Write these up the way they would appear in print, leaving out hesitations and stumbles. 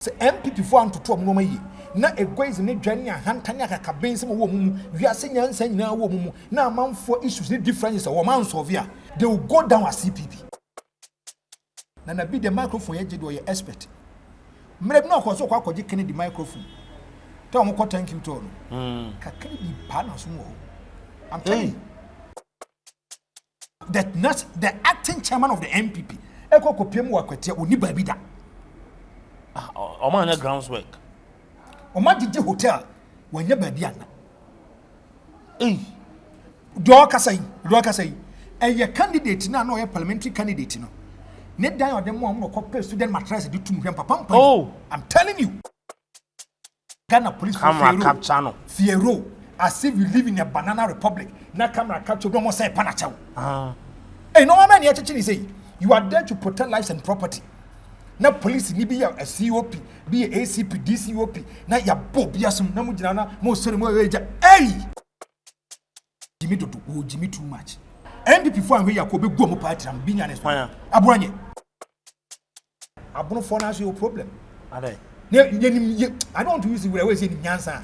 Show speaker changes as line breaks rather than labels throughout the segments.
Se MPP for antoto mo ma yi na egoism ne dwane ahantanya kakaben se mo wo mu wiase nyansa nyina wo mu na amanfo issues ne differences wo man solve ya they will go down as CPP na be the microphone ye gide ye expert mre bi na ko so kwa kwaji Kennedy microphone ta mo ko thank you to no ka Kennedy pa na so mo I'm telling you that not the acting chairman of the NPP eko kopiem wa kwatia oni ba bi da
Oman groundswork.
Oman did the hotel when you're baby. Do say, and your candidate now, no, a parliamentary candidate. No, net die or the mom or copy student mattress do to me. Oh, I'm telling you. Ghana police Fiero, as if you live in a banana republic. Na camera capture don't want say panacho. Hey, no man here to say you are there to protect lives and property. Na police ni be a COP, be a ACP, DCOP, na ya bob yasum na mu gina na mo sori mo eja. Hey! Jimmy do Jimmy too much. NPP for we yakobe go mo party am binya ne so. Aburanye. Abono for na so your problem.
Ade.
I don't want to use the way say ni nyansa.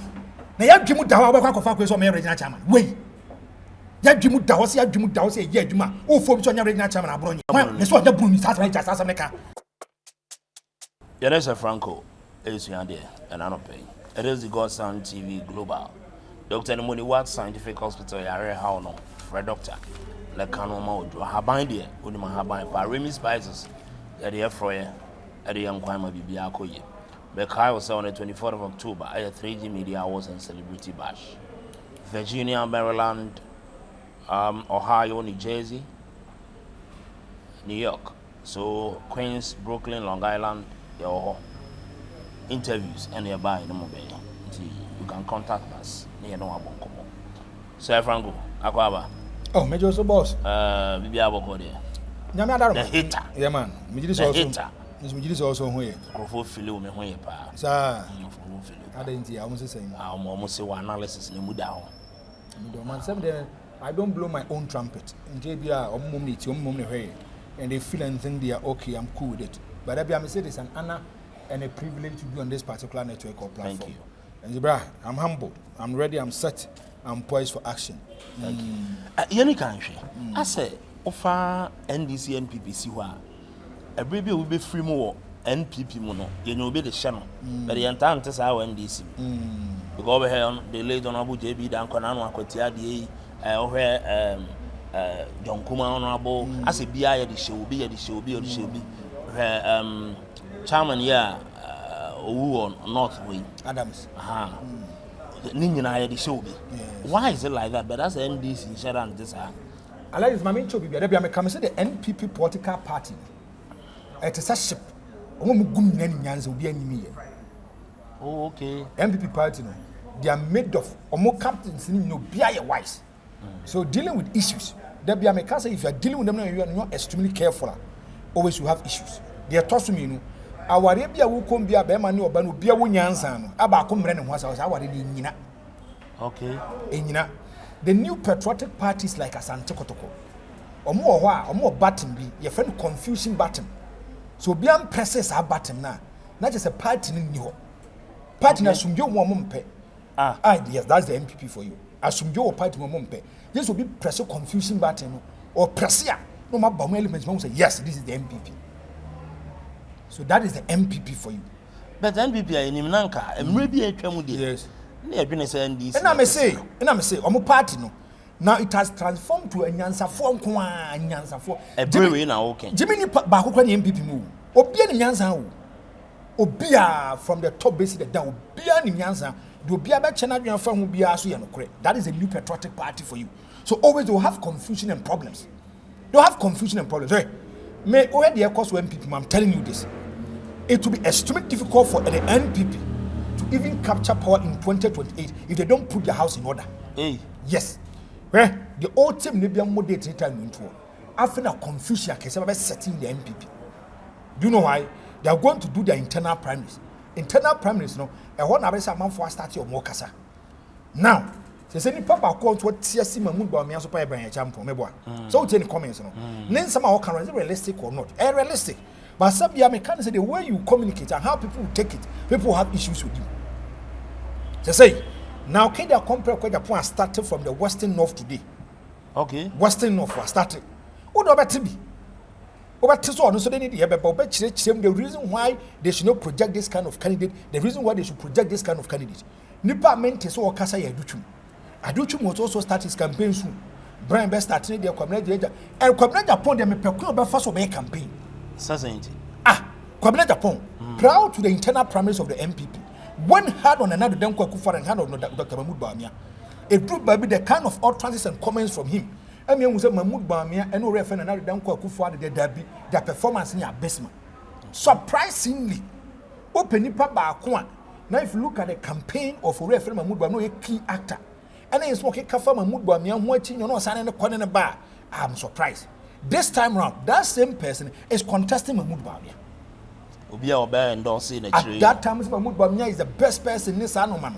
Na ya dwemu da ho abakwa kofa kwe so me regional chairman. Wey. Ya dwemu da ho se ya dwemu da ho se ye adwuma. O fo bi so nya regional chairman aburanye. Ne so nya buru ni sasa me jasa meka.
Yeah, that's a Franko. It's your idea, and I'm not paying. It is the Godson TV Global. Dr. Nemoni Watt Scientific Hospital, Yare Hauno, for a doctor. Like Kano Mojo, Habain dear, Unima Habain, Parimi Spices, at the Froyer, at the young Kwama Bibiakoye. Bekai was on the 24th of October at 3G Media Awards and Celebrity Bash. Virginia, Maryland, Ohio, New Jersey, New York. So, Queens, Brooklyn, Long Island, your interviews and nearby no more. You can contact us. Near no one. Sir Franko, Aquaba.
Oh, Major so boss.
Bibi Aboko there.
The
hater.
Yeah, man.
The hater.
This also here.
Crofo Philo me when you pa.
Sir. I didn't see. I almost say.
I almost say one analysis in Muda.
Man, I don't blow my own trumpet. In JBR or Mummy, and they feel and think they are okay. I'm cool with it. But I say it's an honor and a privilege to be on this particular network or platform.
Thank you.
And Zebra, I'm humbled. I'm ready. I'm set. I'm poised for action.
Thank you. Any country. I say, offer NDC NPP siwa. Every bill will be free more NPP mono. You know, be the channel. But the entire test our NDC. Because over here, the late honorable JB Dankonano Aquatia DA, John Kuma honorable. I say, be I the show, be at the show, be or the show be. Chairman, yeah, who on North Wing
Adams.
Nina had the show. Why is it like that? But that's NDC in Sharon. This I
like this. My main show be there. I'm coming to the NPP political party. It is a ship. Oh,
okay.
NPP party, no, they are made of more captains, no, be wise. So dealing with issues, there be a say if you are dealing with them, you are not extremely careful. Always you have issues. They are tossing me, our Arabia will come be a Bemani or Banu be a Wunyansan, about Comren was our Nina.
Okay.
The new patriotic parties like Asante Kotoko, or more button be your friend confusing button. So beyond presses our button now, not just a party in New Party assume you one pay. Yes, that's the NPP for you. Assume your party one pay. This will be press confusing button or press. No matter how many elements, say yes, this is the MPP. So that is the MPP for you.
But MPP in Nanka, and maybe a tremudi.
Yes.
And
I may say, I'm party no. Now it has transformed to a Nyansa form, Nyansa for
a brewery now. Okay.
Jimmy Bakukani MPP move. Obia Nyansa. Obia from the top base down. Obia Nyansa. Do be a bad channel from will be asked. That is a new patriotic party for you. So always you'll have confusion and problems. Don't have confusion and problems. Right? May already cause NPP. I'm telling you this. It will be extremely difficult for the NPP to even capture power in 2028 if they don't put their house in order.
Hey.
Yes. Where the old team may be a moderate time into. After a confusion, setting the NPP. Do you know why? They are going to do their internal primaries. Internal primaries, no. And one of them for start your mokasa. Now. Se ni papa ko to tiasi mamu ba me aso pa e ban champo me boa so tell the comments no nen sama o can realistic or not realistic But some can say the way you communicate and how people take it, people have issues with you. They say, now Kenya compare Agyapong started from the Western North today.
Okay.
Western North was started. What about TB? Over so they need the reason why they should not project this kind of candidate, the reason why they should project this kind of candidate. Nipa mente so okasa ya Aduchum. Aduchum was also start his campaign soon. Brian Best started their community and community upon them a first of a campaign. Kwabena Agyapong, proud to the internal primaries of the NPP, went hard on another Danko Akufo and hard on Dr. Bawumia. It proved by the kind of utterances and comments from him. I mean, we said Mahmoud Bawumia and no reference another Danko Akufo and their performance in your basement. Surprisingly, open Nipa Bakwan. Now, if you look at the campaign of a reference Mahmoud Bawumia, a key actor, and then it's smoking Kafa Mahmoud Bawumia, watching you know, signing the corner in the bar. I'm surprised. This time around, that same person is contesting Mahmoud Bawumia. At that time, Mahmoud Bawumia is the best person in this anomaly.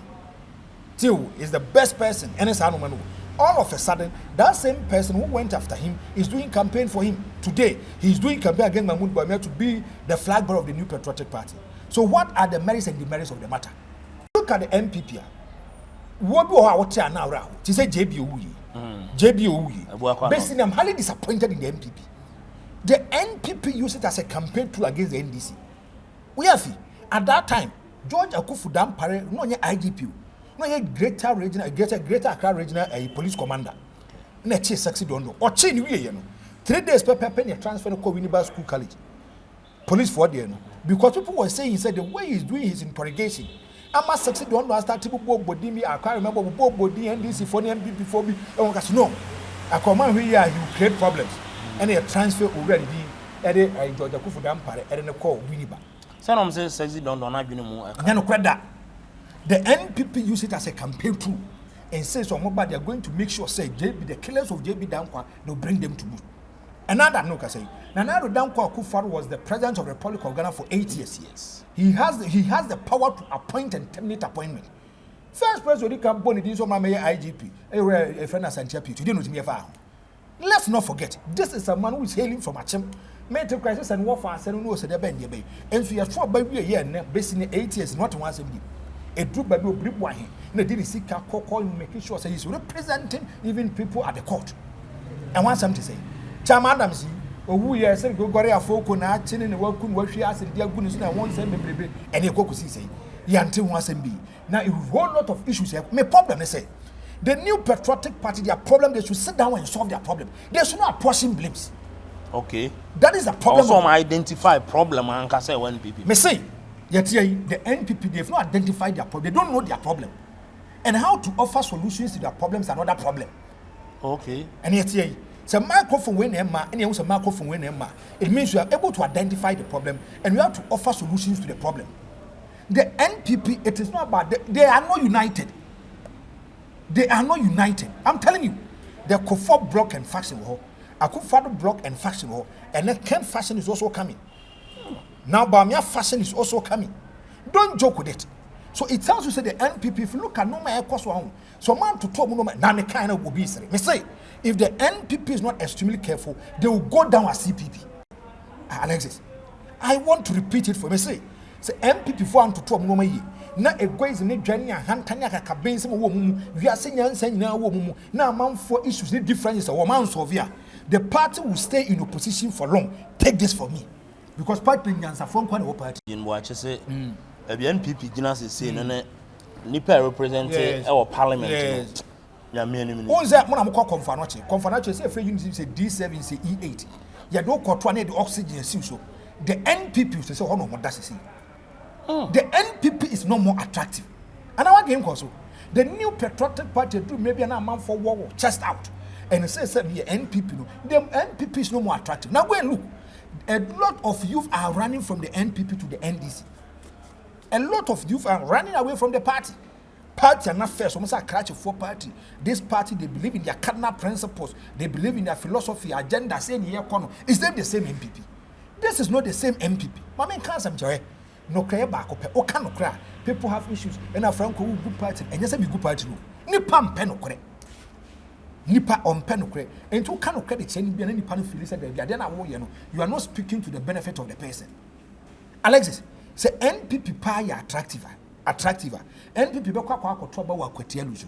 Till is the best person in this anomaly. All of a sudden, that same person who went after him is doing campaign for him. Today, he's doing campaign against Mahmoud Bawumia to be the flag bearer of the New Patriotic Party. So what are the merits and demerits of the matter? Look at the NPP. What do I want to now? She said JBO. Basically, I'm highly disappointed in the NPP. The NPP used it as a campaign tool against the NDC. We have at that time, George Akufu Dampare, no IGP, no greater regional, greater Accra regional police commander. No succeed on or chain you know. 3 days per penny transfer to Winneba School College. Police for there. Because people were saying, he said the way he's doing his interrogation, I must succeed on start to go body me. I can't remember body NDC for the NPP for me. No, I command here you create problems. And a transfer already at a George Akufu Dampare and a call Winneba.
Some say sexy don't know
that. The NPP use it as a campaign tool and says so they are going to make sure say JB the killers of JB Dankwa they'll bring them to book. Another no can say Nana Dankwa Akufo was the president of the Republic of Ghana for 8 years. Yes. He has the power to appoint and terminate appointment. First person who can bone this on my IGP, a friend as Santiago, you didn't know me far. Let's not forget, this is a man who is hailing from Achem. Mental crisis and warfare, and no said the bay. And so you are 4 by a year, basically 8 years, not once a week. A group by brick wine, and did see call making sure he's representing even people at the court. I want something to say. Cham Adams, we are saying go Gorea folk on acting in the work, what she asked, and dear goodness, and I won't send me, and you go see say, Yantin once and be. Now, a whole lot of issues have my problem, they say. The New Patriotic Party, their problem, they should sit down and solve their problem. They should not apportion blames.
Okay.
That is the problem.
Also, identify problem and can say one NPP.
Me say, yet the NPP they have not identified their problem. They don't know their problem, and how to offer solutions to their problems another problem.
Okay.
And yet here, so microphone when Emma, and you use a microphone when Emma. It means you are able to identify the problem, and you have to offer solutions to the problem. The NPP, it is not about they are not united. They are not united. I'm telling you, the Akufo block and faction war. Akufo block and faction war, and the Ken faction is also coming. Now Bawumia faction is also coming. Don't joke with it. So it tells you say the NPP, if you look at no my home, so man to talk no man kind of will be say. Me say if the NPP is not extremely careful, they will go down as CPP. Alexis, I want to repeat it for me. Say NPP for am to talk no my na egwezi ne dwane ahantanya kakabense wo mumu wiase nyansa nyina wo mumu na amanfo issues ne differences wo man solve ya the party will stay in opposition for long. Take this for me because party nyansa from kwa no party
in watch say e be NPP gina say no nipa represent our parliament ya me anim
onza mo na mo konfa say free unity say D7 say E8 ya do kwoto na the oxygen siw so the NPP say ho no mo da say the NPP is no more attractive. And our game also. The New Patriotic Party do maybe an amount for war chest out. And it says the NPP. No, the NPP is no more attractive. Now go and look. A lot of youth are running from the NPP to the NDC. A lot of youth are running away from the party. Party are not fair. So I catch for party. This party, they believe in their cardinal principles. They believe in their philosophy, agenda, saying here, is them the same MPP? This is not the same MPP. Mama can't say no clear back up. O cannot cry. People have issues. And a Franko good party. And yes, I be good party. Ni pam pen okore. nipa on penokre and to kind of credit any be any pan feel said then you are not speaking to the benefit of the person. Alexis say NPP pa ya attractive NPP be kwa to ba wa kwatia luzu.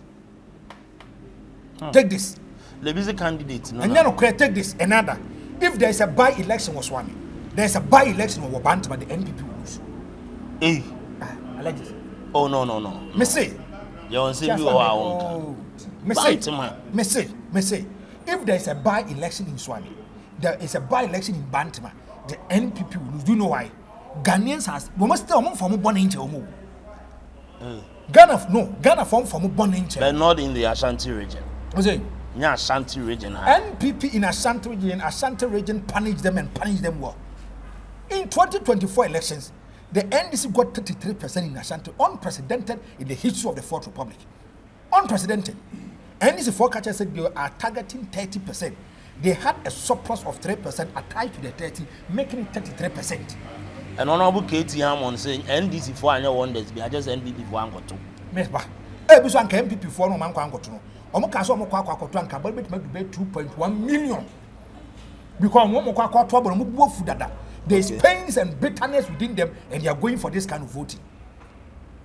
Take this.
The busy candidate
no. And then take this another. If there is a by-election was one, there is a by-election or Bantama, the NPP will lose.
Eh?
Alexis.
Oh no.
Me say.
You want to say you are
Me say. If there is a by-election in Swami, there is a by-election in Bantama, the NPP will lose. Do you know why? Ghanaians has we must tell them from born inch or more. Ghana form from born inch.
But not in the Ashanti region.
What's it?
Yeah, Ashanti region.
NPP in Ashanti region punished them well. In 2024 elections, the NDC got 33% in Ashanti, unprecedented in the history of the Fourth Republic. Unprecedented. NDC forecasters said they are targeting 30%. They had a surplus of 3% attached to the 30, making it 33%.
And Honorable Katie Hammond saying NDC for another wonders, be just NPP for one or two.
Mesba. Every one can NPP for no man can go to. Omokaso omokwa anka but bet make 2.1 million. Because omokwa trouble omubo fudada. There is pains and bitterness within them and they are going for this kind of voting.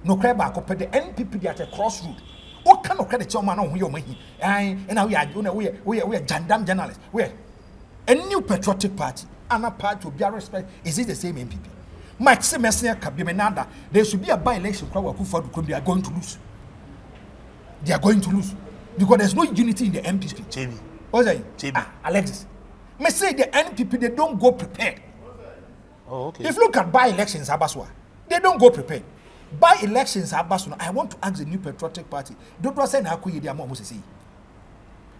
No cry back up the NPP they at a crossroad. What kind of credit your man on your money? And now we are jandam journalists. We are a new patriotic party and a party to be respect. Is it the same NPP? Mike Semester Kabimenada, there should be a by-election crowd who they are going to lose. They are going to lose. Because there's no unity in the NPP.
Jamie.
What's that? Alexis. Me say the NPP, they don't go prepared.
Oh, okay.
If you look at by-elections, Abaswa, they don't go prepared. By-elections, Abaswa, I want to ask the new patriotic party. Don't say na akuye di amo Moses.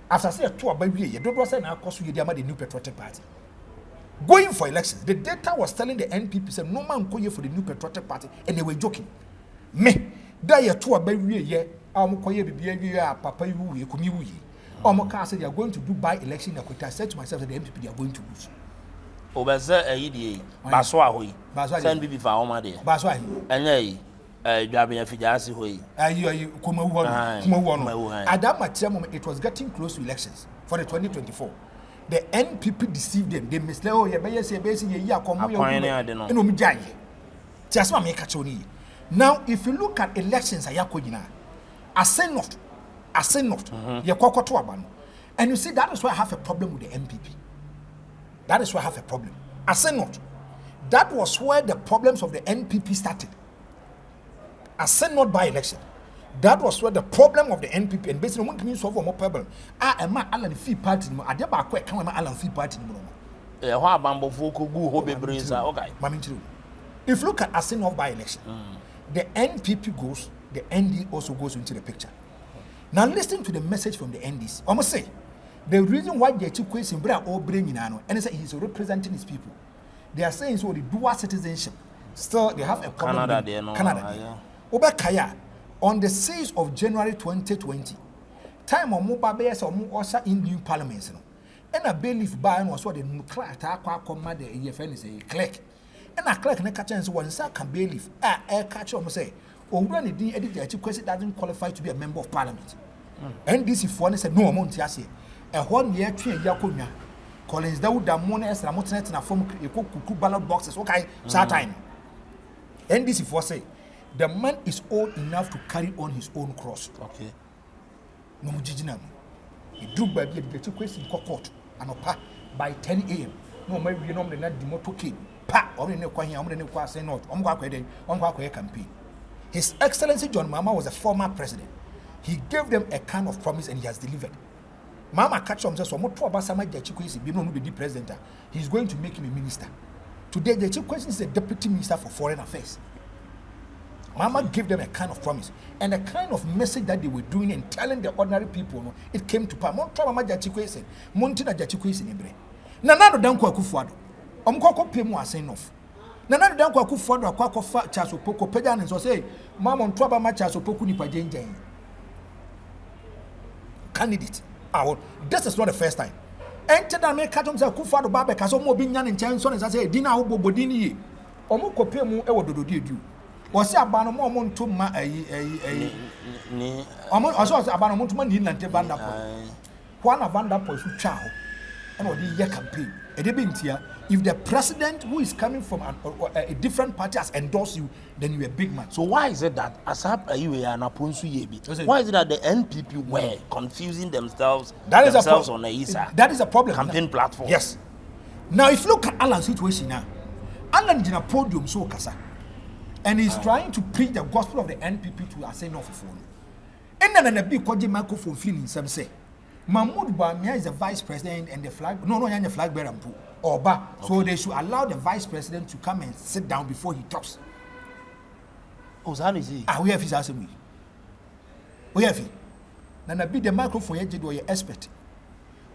After say a tour by we, don't say na akosu di amo the new patriotic party. Going for elections, the data was telling the NPP said no man go for the new patriotic party, and they were joking. Me, that year tour by we papa you kumi wuyi. Omoka said they are going to do by-election. I said to myself that the NPP they are going to lose.
Obeza EDA Baswa hoyi. Send NPP for Oma there.
Baswa.
Enye Jabia Fijasi hoyi.
You kuma won. At that moment it was getting close to elections for the 2024. The NPP deceived them. They misled Now if you look at elections I say not. And you see, that is why I have a problem with the NPP. That is why I have a problem. I say not. That was where the problems of the NPP started. I say not by election. That was where the problem of the NPP and basically one can solve more problem. I am not Alan Fee Party. I did back quick come Alan Fee Party. If you look at Asenov by election, the NPP goes, the ND also goes into the picture. Now listen to the message from the NDs. I must say, the reason why they took question all bringing and they say he's representing his people. They are saying so the dual citizenship. Still, they have a problem with Canada. Obakaya, on the 6th of January 2020, time on Mobile or Musa in new parliaments. And a bailiff buying was what the clerk command the EFN is a clerk. And a clerk and a catcher and one second bailiff, a catcher almost say, or when the editor question doesn't qualify to be a member of parliament. And this if one said no amount yasi. A 1 year tree Yakunya. Collins Dawda Mona as Ramotanet and a form of ballot boxes. Okay, time. And this if one say the man is old enough to carry on his own cross.
Okay.
No jijinam. He drew by the question court and by 10 a.m. No, maybe you know the not the motor came. Pa or in the Quanya, I'm going to say not. I'm going to campaign. His Excellency John Mama was a former president. He gave them a kind of promise and he has delivered. Mama catch him says, the president. He's going to make him a minister. Today, the chief question is the deputy minister for foreign affairs. Mama gave them a kind of promise and a kind of message that they were doing and telling the ordinary people. It came to pass. Mama Jachikwesi, Montina Jachikwesi Nebre. Nanado Danko Kufuado. Omkoko Pemu are saying off. Nanado Danko Kufuado, Kwako Chaso Poko Pedan and so say, Mamma on Twaba Machaso Poku Nipa Jane. Candidate. This is not the first time. Enter that make Katum Kufuado Babek as Omo Binyan and Chanson as I say, Dina Obo Bodini. Omoko Pemu Ewodo do. Was a banomon to my also as a banomon to my Ninland Banda. Kwana Vanda Posu Chow, and or the year campaign. If the president who is coming from a different party has endorsed you, then you're a big man.
So why is it that why is it that the NPP were confusing themselves on the ISA?
That is a problem.
Campaign platform.
Yes. Now, if you look at Alan's situation now, Alan is in a podium so kasa, and he's trying to preach the gospel of the NPP to us saying off the phone. And then a big koji microphone feeling some say, Mahmoud Bawumia is the vice president and the flag. No, the flag bearer Oba. Okay. So they should allow the vice president to come and sit down before he talks.
Oh, that is it.
We have his assembly. We have it. Now, be the microphone. You do your expert.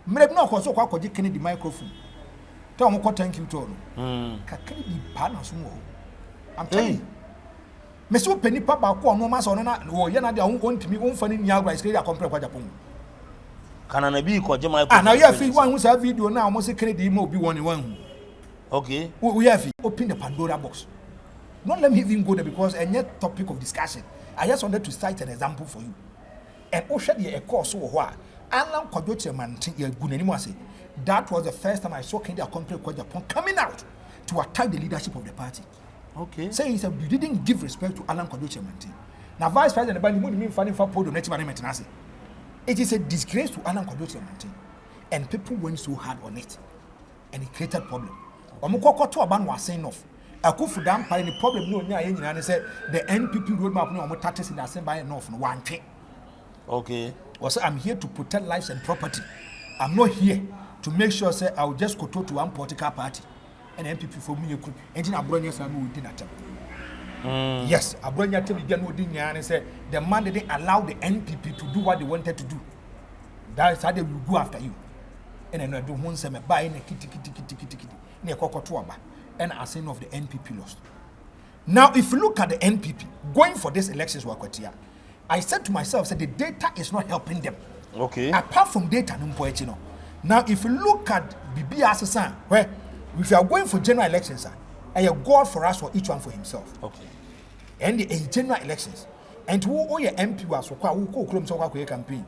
Maybe not also quite the microphone. Tell me what thank you to. Can be partners more? I'm telling you. Mr. Penny Papa, no mass on or you're not the own to me, own funny Niagara is clear compared with Agyapong.
Can I be called my
and now you have one who's a video now, almost a Kennedy will be one.
Okay.
We have open the Pandora box. Don't let me even go there because a net topic of discussion. I just wanted to cite an example for you. And Oshadi a course so what Alan Kodoche man good anymore say that was the first time I saw Kennedy compared with Agyapong coming out to attack the leadership of the party.
Okay.
Saying so you didn't give respect to Alan Kodoche Mantin. Now Vice President the money mean funding for podium next man. It is a disgrace to Alan Kodoche Mantin, and people went so hard on it, and it created problem. Omukoko to aban was saying off. Akufu dam pa any problem no nya yen nyina say the NPP roadmap no omo taxes in the same by enough no one thing.
Okay.
Was I'm here to protect lives and property. I'm not here to make sure say I will just go to one political party and NPP for me could engine abronya say we did that. Yes, Abronya tell me again no din and say the man didn't allow the NPP to do what they wanted to do. That is how they will go after you. And then I do one say me buy in a kitty near Kokotuaba and I say of the NPP lost. Now if you look at the NPP going for this elections wakotia, I said to myself that the data is not helping them.
Okay.
Apart from data no. Now if you look at BBS where if you are going for general elections, a God for us for each one for himself.
Okay.
And the general elections. And who all your MP was who go close to campaign.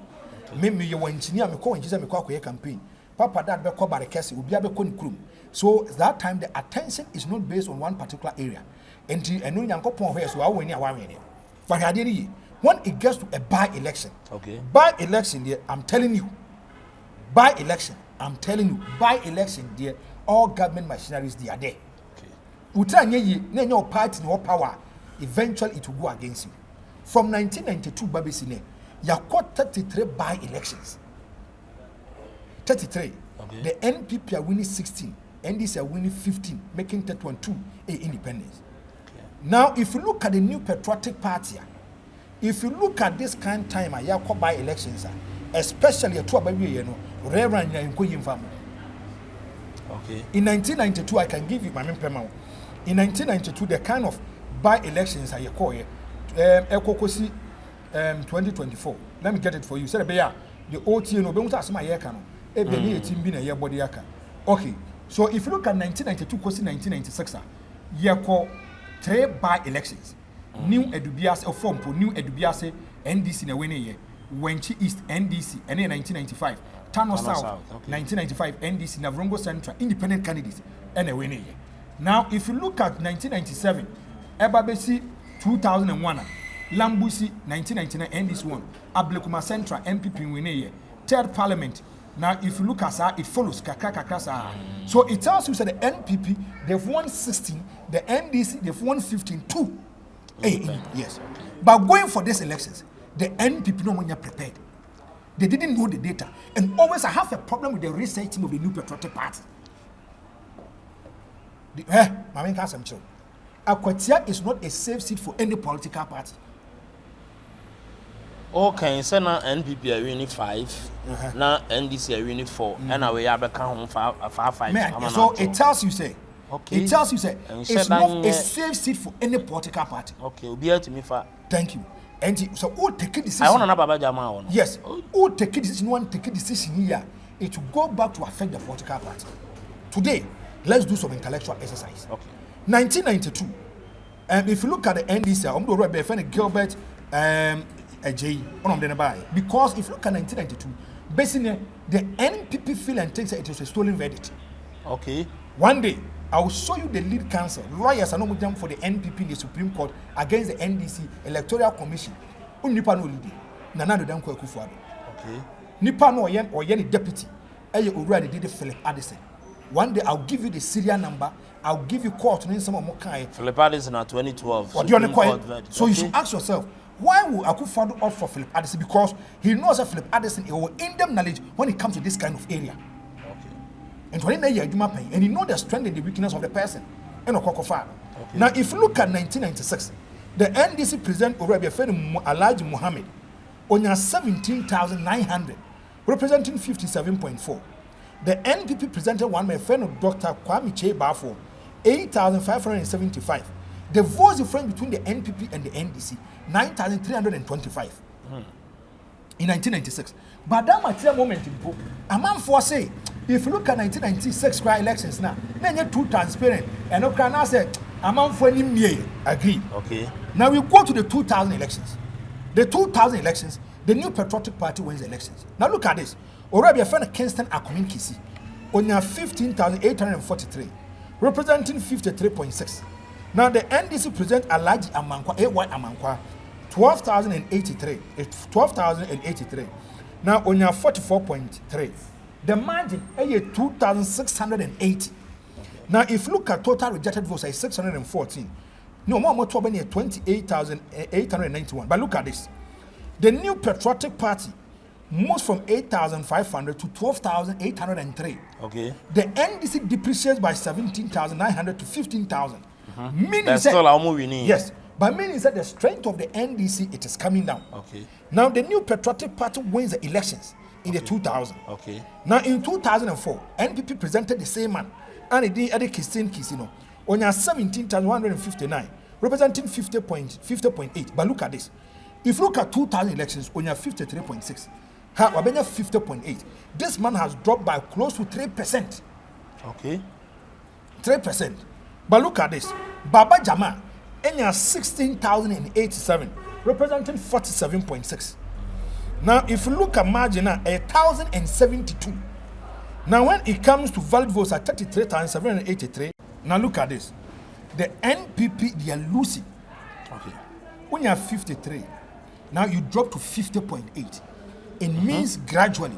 Maybe you want engineer me call and campaign. Papa that be called by the case will be able to. So that time the attention is not based on one particular area. And no young couple here so I win one. But I did when it gets to a by-election.
Okay.
By-election there, I'm telling you. By-election, by-election there, all government machineries they are there. Your party no power, eventually it will go against you. From 1992, Babisine, you got 33 by-elections. 33.
Okay.
The NPP are winning 16, NDC are winning 15, making 31-2 independence.
Okay.
Now, if you look at the new patriotic party, if you look at this kind of time, you got by-elections, especially a 2 baby, Reverend Yankoyin family.
Okay.
In 1992, I can give you my name. In 1992, the kind of by-elections I call it, 2024. Let me get it for you. Said the OT no be muta my year can. E be ni 18 bi na year body aka. Okay. So if you look at 1992 to 1996, year call 3 by-elections. New Edubiase form for New Edubiase NDC na win year. Wenchi East NDC and in 1995. Tano South, okay. 1995 NDC Navrongo Central independent candidates and a winning. Now if you look at 1997 Ebabesi 2001 Lambusi 1999 NDC 1 Ablekuma Central NPP winning. Third parliament. Now if you look at that it follows kakaka. So it tells you that the NPP they've won 16, the NDC they've won 15 2. Yes. But going for these elections the NPP no one prepared. They didn't know the data. And always I have a problem with the research team of the new patriotic party. Akwatia is not a safe seat for any political party.
Okay, so now NPP are winning 5, now NDC are winning 4, and now we have become 5.
So it tells you say,
okay.
It tells you say, it's not a safe seat for any political party.
Okay, we'll be able to me for.
Thank you. And so who take a decision?
I want to know Baba Jama.
Yes. Who take a decision? One take a decision here. It will go back to affect the political party. Today, let's do some intellectual exercise.
Okay.
1992. If you look at the NDC, I'm going to Gilbert Ajay on the buy because if you look at 1992, Basically, the NPP feel and thinks that it was a stolen verdict.
Okay.
One day, I will show you the lead counsel, lawyers are not them for the NPP in the Supreme Court against the NDC Electoral Commission. Nipa no lead. Nana do Danko Akufo-Addo.
Okay.
Nipa no or the deputy. Already did Philip Addison. One day I'll give you the serial number. I'll give you court in some more kind.
Philip Addison at 2012.
What do you want to call it? So
okay.
You should ask yourself, why will Akufo-Addo opt for Philip Addison? Because he knows that Philip Addison will in-depth knowledge when it comes to this kind of area. And when he and you know the strength and the weakness of the person. And okay. Now, if you look at 1996, the NDC president already Alhaji Muhammad on 17,900, representing 57.4. The NPP presented one my friend of Dr. Kwame Che Bafo, 8,575. The vote difference between the NPP and the NDC, 9,325. In 1996. But that material moment in book, a man for say, if you look at 1996 elections now, then you're too transparent. And okay, now say, a man for any agree.
Okay.
Now we go to the 2000 elections. The 2000 elections, the new Patriotic Party wins the elections. Now look at this. Already a friend of Kingston Akomin Kisi, on your 15,843, representing 53.6. Now the NDC present Alhaji Amankwa, A.Y. Amankwa, 12,083. Now on your 44.3. The margin is 2,680. Now if you look at total rejected votes, is 614. No more 28,891. But look at this. The new Patriotic Party moves from 8,500 to 12,803.
Okay.
The NDC depreciates by 17,900 to 15,000. Meaning
that's still our movie.
Yes. But meaning that the strength of the NDC, it is coming down.
Okay.
Now the new Patriotic Party wins the elections in the 2000.
Okay.
Now in 2004, NPP presented the same man, and it did Christine Kisino on your 17,159, representing 50.8. But look at this. If you look at 2000 elections, on your 53.6, Wabenya 50.8. This man has dropped by close to 3%.
Okay.
3%. But look at this. Baba Jama, in your 16,087, representing 47.6. Now, if you look at margin, 1,072. Now, when it comes to valid votes at 33,783, now look at this. The NPP, they are losing.
Okay.
When you are 53, now you drop to 50.8. It means gradually,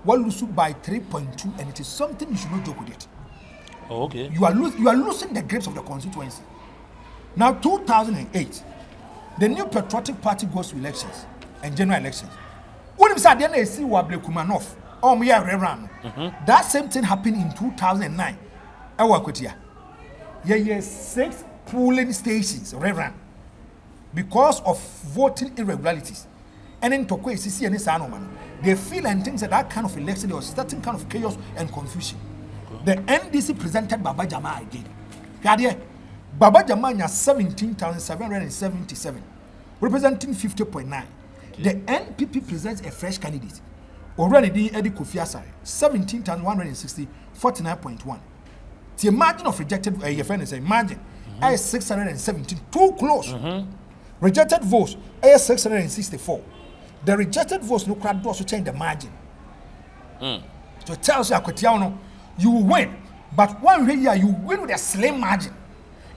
one loses by 3.2, and it is something you should not joke with it.
Oh, okay.
You are losing the grips of the constituency. Now, 2008, the new Patriotic Party goes to elections and general elections. When you say they see Wable Kumanov, that same thing happened in 2009. I work with you. Yeah, 6 polling stations, Reverend, because of voting irregularities. And in Tokwe, CC and Sanoman, they feel and think that kind of election, there was certain kind of chaos and confusion. Okay. The NDC presented Baba Jama again. Baba Jama has 17,777, representing 50.9. Okay. The NPP presents a fresh candidate. Already the Eddie Kofi Asare, 17,160, 49.1. The margin of rejected, your friend is a margin, is 617, too close. Rejected votes, is 664. The rejected votes no crowd also change the margin. So it tells you, you will win. But one year you win with a slim margin.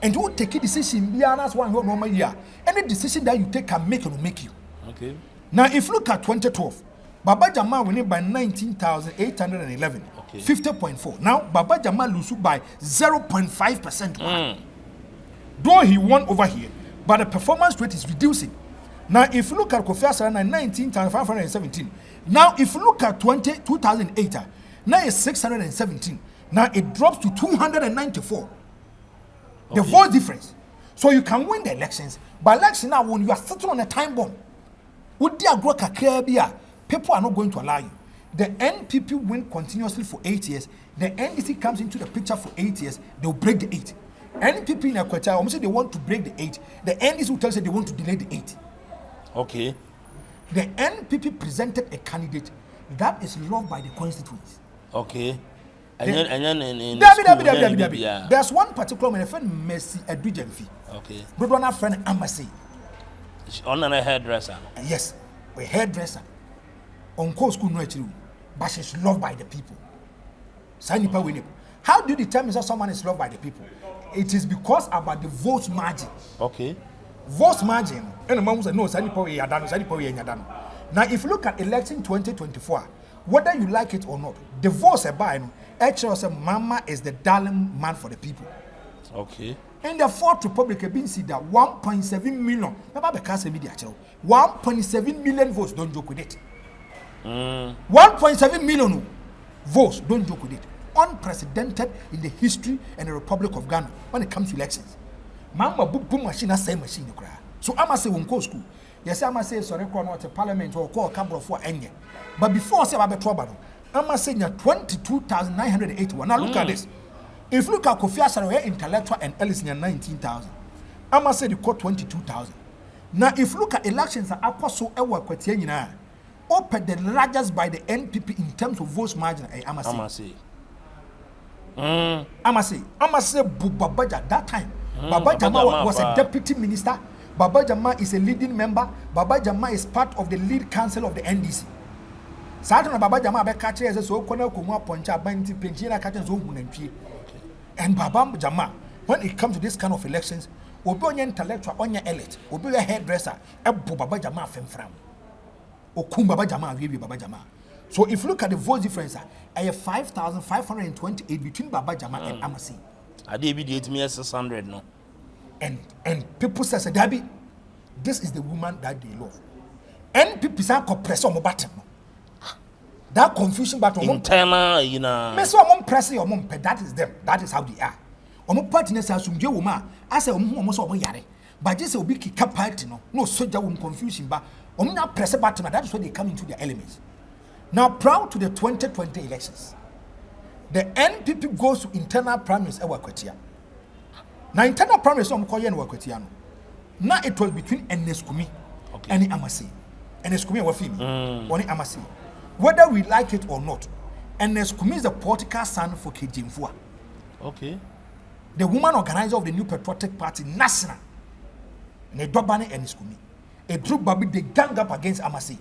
And you will take a decision beyond us one normal year. Any decision that you take can make it will make you.
Okay.
Now, if you look at 2012, Baba Jama winning by 19,811, okay. 50.4. Now, Baba Jama loses by 0.5%. Though he won over here, but the performance rate is reducing. Now, if you look at Kofi Asare, 19,517. Now, if you look at 2008, now it's 617. Now it drops to 294. Okay. The vote difference. So you can win the elections, but election now when you are sitting on a time bomb, would the people are not going to allow you. The NPP win continuously for 8 years. The NDC comes into the picture for 8 years. They will break the 8. NPP in Equator, almost say they want to break the 8. The NDC will tell you they want to delay the 8.
Okay.
The NPP presented a candidate that is loved by the constituents.
Okay.
There's one particular man, a friend Messi Edujemfi.
Okay.
But one friend, I must say.
On a hairdresser.
Yes, a hairdresser. On course school no actually, but she's loved by the people. Sanipa winning. How do you determine that someone is loved by the people? It is because about the vote margin.
Okay.
Vote margin. And the mom said, no, Sanipa we are done, Sanipa we are done. Now, if you look at election 2024, whether you like it or not, the votes are buying. Actually, say Mama is the darling man for the people.
Okay.
In the Fourth Republic, I've been seeing that 1.7 million. Remember the cancer media, 1.7 million votes. Don't joke with it. 1.7 million votes. Don't joke with it. Unprecedented in the history and the Republic of Ghana when it comes to elections. Mama boom machine, a same machine. So I must say, when go school, yes, I must say, sorry, not a parliament or call a couple for any. But before I say about trouble, I must say, 22,981. Now look at this. If you look at Kofi Asare, intellectual and Ellison, 19,000. I must say, they caught 22,000. Now, if you look at elections, I also Ewa open the largest by the NPP in terms of votes margin. I must say. I must say, Babaja that time. Baba Jama was a deputy minister. Baba Jama is a leading member. Baba Jama is part of the lead council of the NDC. Saturday Baba Jama be catcher as so corner kuma poncha banti penchina catcher so hunenchi. And Baba Jama, when it comes to this kind of elections, obi onye intellectual onye elite, obi a hairdresser, ebu Baba Jama femfram. Okum Baba Jama wibi Baba Jama. So if you look at the vote difference, I have 5,528 between Baba Jama and Amasi.
I did be 600 no. And
people say, Dabi, this is the woman that they love. And people say, press on my button. That confusion button.
Internal, you know.
Press your mom, that is them. That is how they are. Omo partners are some woman. I say, almost over yare. But just a big party, no soldier won't confusion, but Omna press a button, that is when they come into their elements. Now, proud to the 2020 elections, the NPP goes to internal primaries. Now, internal primaries, I'm calling Wakutiano. Now, it was between Neskumi and Amasi. Neskumi was female, only Amasi. Whether we like it or not, Neskumi is the political son for Kijimfua.
Okay.
The woman organizer of the New Patriotic Party, National, and a Dobani and Neskumi. A group baby, they gang up against Amasi.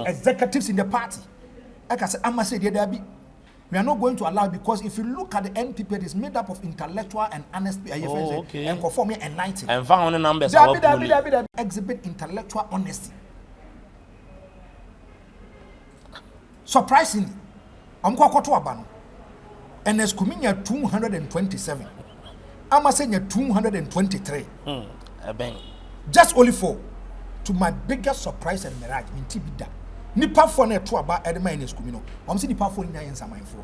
Executives in the party. Like I said, Amasi, we are not going to allow, because if you look at the NPP, it is made up of intellectual and honest and conforming and enlightened.
And found the numbers
exhibit intellectual honesty. Surprisingly, I'm going to Abano. And there's coming 227. I'm saying 223. Just only 4. To my biggest surprise and mirage, in Tibida. Nipa for ne to about Edema in his communal. I'm seeing Nipa for in the mine for.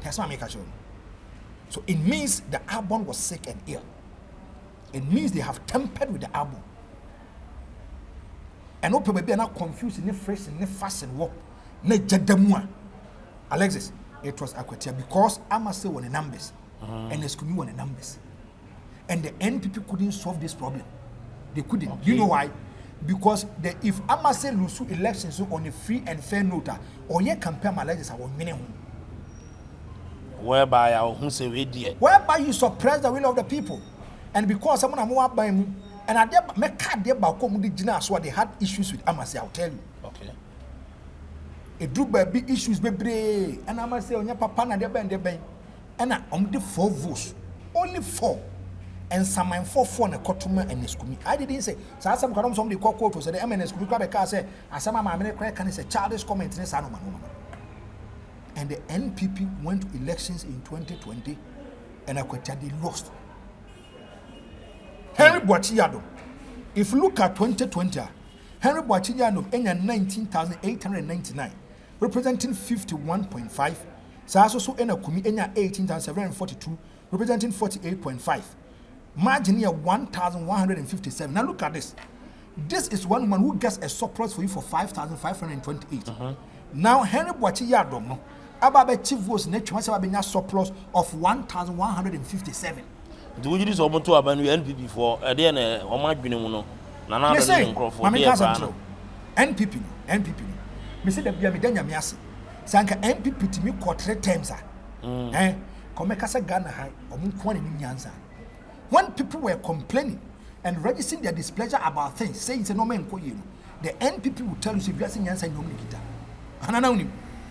That's what I make a show. So it means the album was sick and ill. It means they have tampered with the album. And no people are not confused in the fresh and the fast and walk. Ne jedemua. Alexis, it was Aquatia because I must say one the numbers. And the school one the numbers. And the NPP couldn't solve this problem. They couldn't. Okay. You know why? Because if Amase lose elections on a free and fair note, or you compare my legislators our minimum.
Whereby
you suppress the will of the people. And because someone am more by me, and I did make card there about so they had issues with Amase, I'll tell you.
Okay.
A group by big issues, baby, and Amase on your papa and their band, and I'm the 4 votes. Only 4. And some man 4 and a cotuma and Neskumi. I didn't say, so I some somebody called quote was the MNS Kuka say, as some of my can say childish comment in a son. And the NPP went to elections in 2020 and Akweta they lost. Henry Boachiado. If you look at 2020, Henry Boachiado in 19,899, representing 51.5. So also in a Kumi in 18,742, representing 48.5. Margin here 1,157. Now look at this. This is one woman who gets a surplus for you for 5,528. Now Henry Boachi Yadom no about chief votes next once a surplus of 1,157.
Do you use almost to abandon NPP for a day or might be no? Nana
say, NPP. Me say that we are Midanya Miasi. Sanka NPP to me quarter times. Komekasa Ghana high or Mukwani Nyanza. When people were complaining and registering their displeasure about things, saying it's a no man, the NPP will tell you if you are saying answer no nikita. And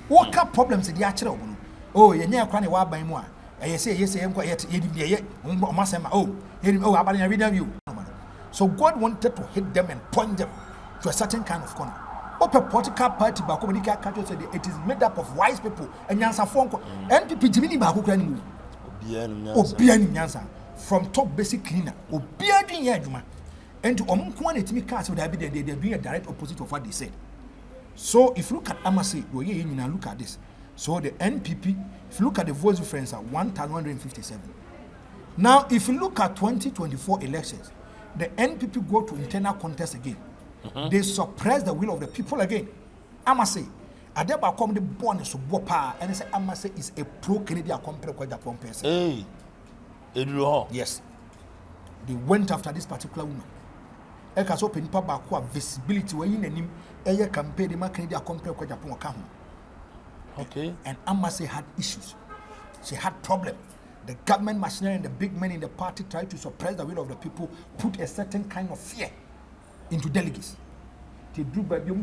what are problems in the actual? Oh, you're near cranny wild by more. I say, yes, I am quite yet, oh, I read you. So God wanted to hit them and point them to a certain kind of corner. Open political party, but said it is made up of wise people and Yansa Franko. NPP Jimmy Baku can move. From top basic cleaner, and to quantity cars would have been they're doing a direct opposite of what they said. So if you look at Amase, look at this. So the NPP, if you look at the vote difference at 1,157. Now, if you look at 2024 elections, the NPP go to internal contest again. They suppress the will of the people again. Amase, Adeba come the born so bopa, and say Amase is a pro-Canadian company called Agyapong person.
Hey,
yes, they went after this particular woman. Eka so penipa ba ko visibility we yin anim eye campaign the Canadian company called Agyapong ka ho.
Okay.
And Amase had issues. She had problems. The government machinery and the big men in the party tried to suppress the will of the people, put a certain kind of fear into delegates. They do by no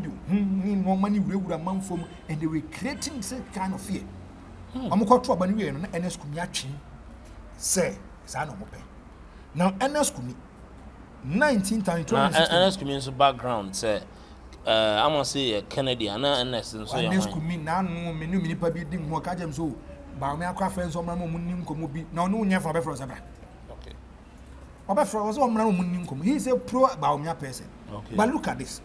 money and they were creating some kind of fear. I'm going to be an NS Kumiachi. Say, now NS Kumi 1920
NS Kumi background say I'm gonna say Kennedy and NS and so
NS Kumi now no many people didn't work at them so Bawumia friends on my moon komubi now no near for Befros.
Okay.
Befros was on my moon. He's a pro Bawumia person.
Okay.
But look at this.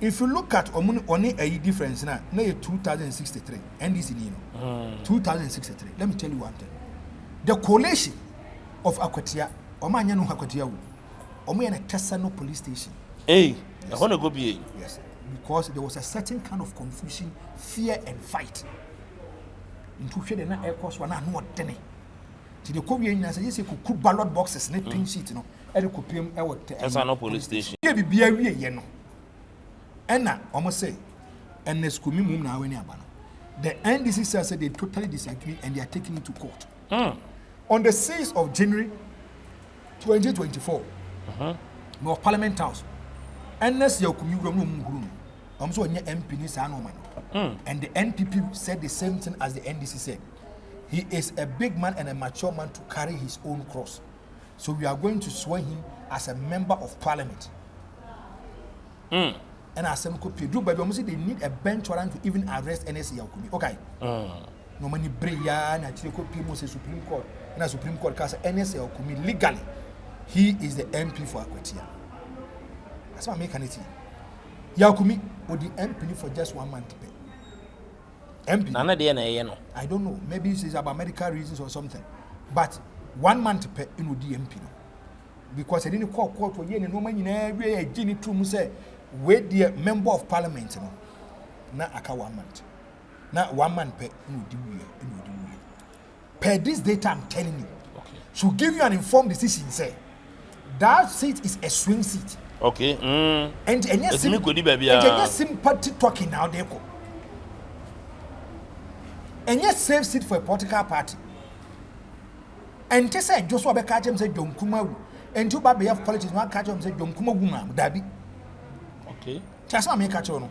If you look at only a difference now, 2063 NDC 2063. Let me tell you one thing. The coalition of Akwatia, Omanya no Akwatia, Omanya Tesano police station.
Hey, I want to go be.
Yes, because there was a certain kind of confusion, fear, and fight. Into shade na air course one no dene. To the Korean say yes, you could ballot boxes, net pin sheet, no. And could pay
Tesano police station.
Here be a yeno. Enna, almost say, and the school mum now any abano. The NDC says they totally disagree and they are taking it to court. On the 6th of January 2024, no Parliament House, NS Yakumi Room, so MP and the NPP said the same thing as the NDC said. He is a big man and a mature man to carry his own cross. So we are going to swear him as a member of Parliament. And as some could do, but almost they need a bench warrant to even arrest NS Yakumi. Okay. No money Breya and actually could people say Supreme Court and a Supreme Court cast NS Yakumi legally. He is the MP for Akwatia. That's what I'm making it. Yakumi would the MP for just 1 month to pay. MP. I don't know. Maybe it's about medical reasons or something. But 1 month to pay in the MP. Because I didn't call court for yen and no money in every Jenny to say, wait the member of parliament. Not a 1 month. Not 1 month pay in the per this data, I'm telling you.
Okay.
Should give you an informed decision, say. That seat is a swing seat.
Okay.
And yes, sympathy talking now, they go. And yes, safe seat for a political party. And just say Joshua Bekachem said John Kuma, and two baby of politics, one catch him said John Kuma woman, Daddy.
Okay.
Just not make catch on.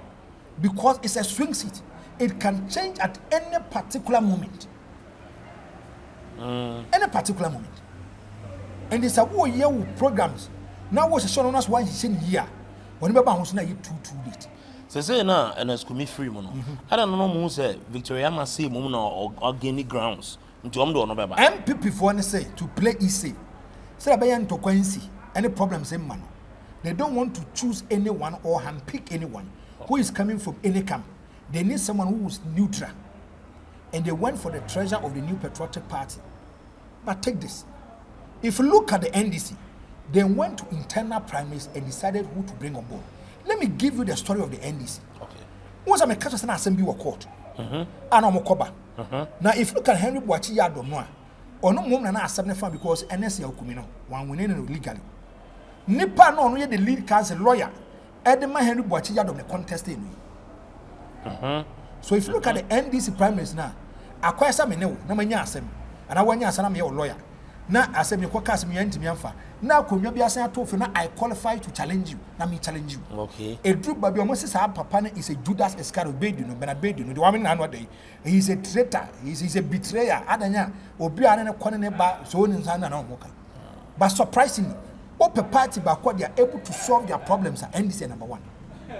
Because it's a swing seat. It can change at any particular moment. Any particular moment. And it's a whole year with programs. Now what's shown on us one year. Whenever I was not too late.
So say now and it's could be free mono. I don't know who say Victoria must say mono or organic grounds. Into
MPP for say to play easy. Say about to coincide any problems in man. They don't want to choose anyone or handpick anyone who is coming from any camp. They need someone who is neutral. And they went for the treasure of the new patriotic party. But take this. If you look at the NDC, they went to internal primaries and decided who to bring on board. Let me give you the story of the NDC.
Okay.
Once I'm a catch and assembly or court. And I'm a coba. Now, if you look at Henry Boachi Yadonoa, or no more than assembly fan because NSL Kumino, one winning legally. Nipa no only the lead counsel lawyer, Edema Henry Boachi Yadom the contest in. So if you look at the NDC primaries now, I quite some no many assembly, and I want you as a lawyer. Na asem ye kwaka asem ye ntimi amfa. Na konwa bi asan ato fe na I qualify to challenge you. Na me challenge you.
Okay.
Edru ba bi omo se sa papa na is a Judas Iscariot bedu no Bernard bedu no the one na no dey. He is a traitor, he is a betrayer. Adanya obi ane ne kone ne ba so ni nsa na na omoka. But surprisingly, Open party back they are able to solve their problems at NDC number 1.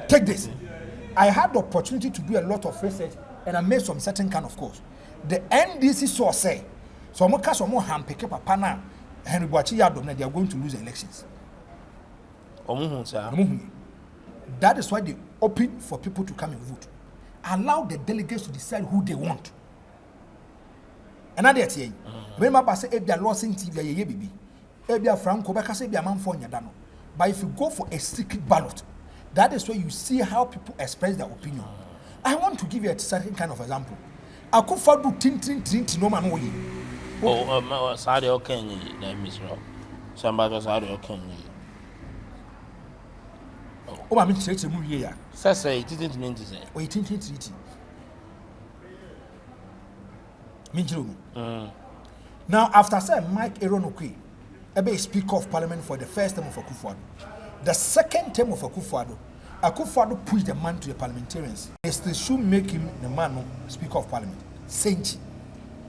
Take this. I had the opportunity to do a lot of research and I made some certain kind of calls. The NDC saw say, so I'm cast on more hand pick up a pana Henry Boachi Yadom that they are going to lose elections. That is why they open for people to come and vote. Allow the delegates to decide who they want. And I say, remember, I say, if they are lost in TV, baby. Ebia Franko beka say bia manfo nyada no. But if you go for a secret ballot, that is where you see how people express their opinion. I want to give you a certain kind of example. Akufa do tin no man wo yi.
Sade okenyi na misro. Somebody sade okenyi.
O ma me church mu wie ya.
Say tin say.
O tin. Minjiro. Now after say Mike Eronokwe Ebe Speaker of Parliament for the first term of Akufo-Addo. The second term of Akufo-Addo pushed the man to the parliamentarians. They still should make him the man Speaker of Parliament. Senchi.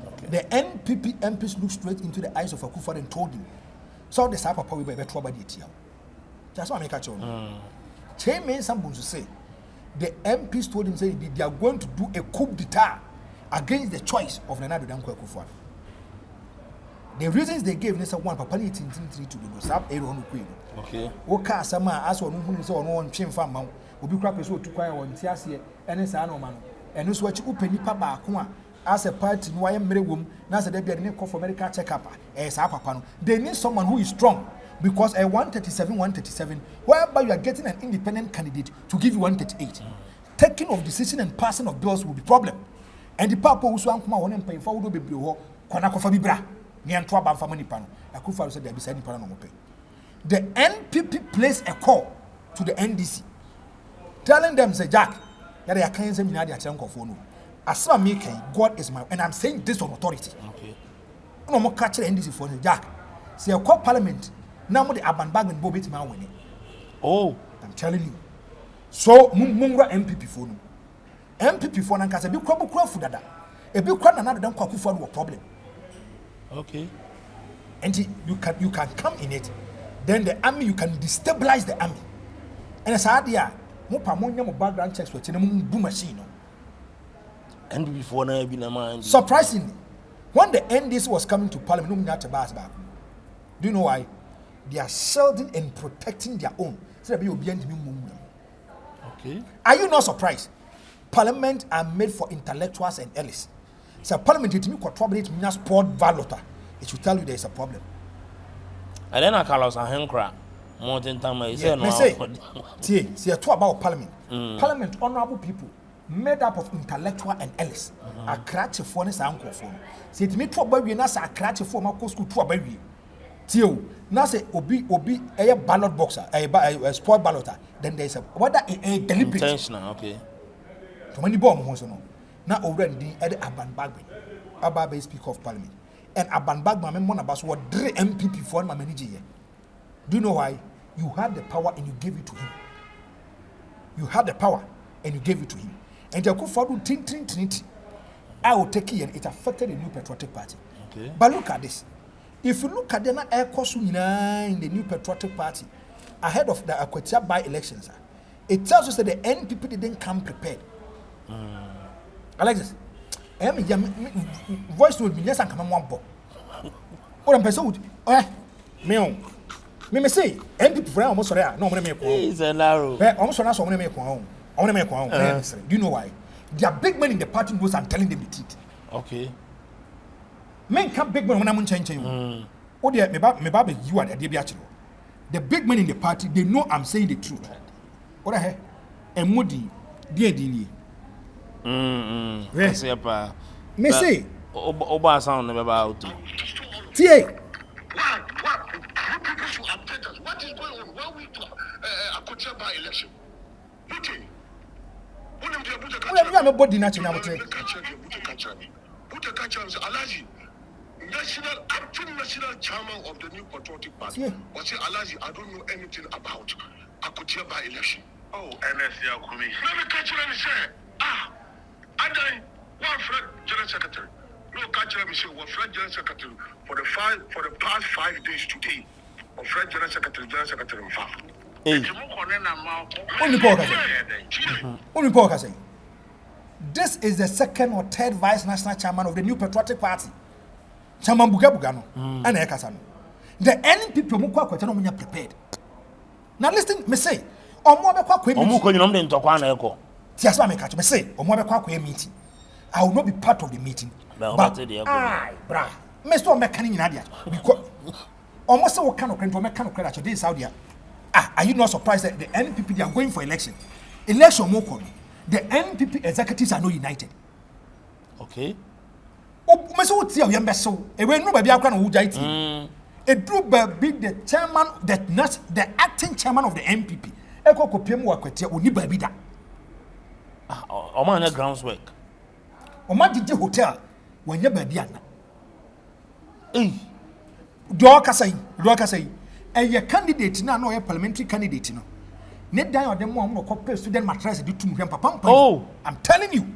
Okay. The NPP MPs looked straight into the eyes of Akufo-Addo and told him, so the Sapa Power will be trouble. That's what I make a choice. Chairman Sambun to say, the MPs told him say they are going to do a coup d'etat against the choice of Nana Danko Akufo-Addo. The reasons they gave is one papa ni tintin to do sap ero no queen.
Okay.
Wo ka asama aso no hunu se ono won twemfa ma obi kra peso otukwan won ti ase ene sa no ma no. Eno so achi upani pa ba ko a as a party no aye mere wom na se da bia ne call for medical check up sa papa no. They need someone who is strong because a 137 whereby you are getting an independent candidate to give you 138. Taking of decision and passing of bills will be problem. And the papa who so ankoma won empan fa wo do bebre ho kona kofa bibra. The NPP placed a call to the NDC, telling them, say, Jack, that I can't say me na phone. As I'm making, God is my, and I'm saying this on authority. Okay. No more catch the NDC for Jack. Say a call Parliament. Now the urban bag and Bobby my winning. Oh, I'm telling you. So Mungra MPP phone. MPP phone and Casa be crumble for that. A big crowd another don't call for a problem. Okay. And you can come in it. Then the army, you can destabilize the army. And as I idea, mo background checks with boom machine. And before now, been a mind. Surprisingly, when the NDC was coming to Parliament, no to back. Do you know why? They are shielding and protecting their own. So they will be okay. Are you not surprised? Parliament are made for intellectuals and elites. So Parliament it me trouble it means sport balloter. It should tell you there is a problem.
And then I call us a hankra. More than time I say no.
See about Parliament. Parliament honorable people made up of intellectual and elites. A cratch for this uncle for. See it me trouble we na a cratch for my school to a Tio, now say obi a ballot boxer, a sport balloter. Then there is a whether a deliberate
intentional. Okay.
So many bomb no. Now already at the Aban Bagman, Ababe Speaker of Parliament, and Aban Bagman Monabas were 3 MPP for my manager. Do you know why? You had the power and you gave it to him. You had the power and you gave it to him. And you could follow Trinity. I will take it and it affected the New Patriotic Party. Okay. But look at this. If you look at the air course in the New Patriotic Party ahead of the Akwatia by-elections, it tells us that the NPP didn't come prepared. Alexis, voice note me yes and come one pop. What I'm pursued? Me say NPP for almost sorry. No money make.
He's a narrow.
Almost sorry. So money make one. I want to make one. Do you know why? There are big men in the party who are telling them the truth. Okay. Men can't big men when I'm changing. Oh dear, me baby, you are the The big men in the party, they know I'm saying the truth. What the hell? And Moody, dear Dini.
Yes, yeah,
me say,
Oba sound never about to.
Tia.
What is going on? Why we do a Akotia by election?
We are nobody national.
National acting national chairman of the New Patriotic Party, was say, Alaji, I don't know anything about Akutia by election. Oh, NSC Akumi. Let me catch you and say, I done one Fred General Secretary. No catch me say one Fred General Secretary for the past 5 days today. Or Fred General Secretary in fact.
Only Paul can say. This is the second or third vice national chairman of the New Patriotic Party. Chairman Bugano and Ekasano. The NPP Mukwa Kwetano Munya prepared. Now listen, me say, or more Tiaswa me catch me say, or more meeting. I will not be part of the meeting. But brah, Mr. Mechanic in Adia. Because almost what kind of credit today in Saudi. Are you not surprised that the NPP they are going for election? Election more. The NPP executives are not united.
Okay.
Oh, Mr. Tia Yambeso, a way no baby akwana ujaiti. A drew be the chairman, the acting chairman of the NPP. Eko kopiem wa kwetia oni baby da.
Oma na groundswork.
Oma didi hotel wanya baby ana. Do kasai. A candidate na no parliamentary candidate no. Net die or the mom no copy student mattress di tum hwem papa.
Oh,
I'm telling you.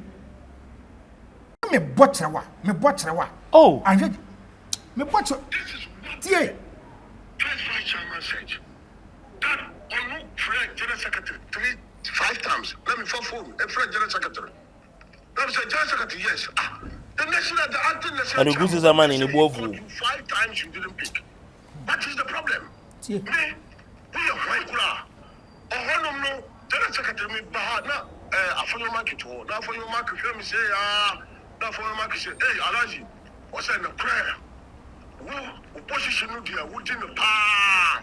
Me botrewa.
Oh,
and me botrewa.
This is what first vice chairman said. That on Fred General Secretary 5 times. Let me phone a Fred General Secretary. That is a General Secretary, yes. The national, the anti-national.
And the good is a man in the both.
5 times you didn't pick. What is the problem? Me, we are white. No, General Secretary me bahana. For your market, now for your market, me say now for your market say, hey, Alaji, what's in the prayer? Who position you there? Who did the power?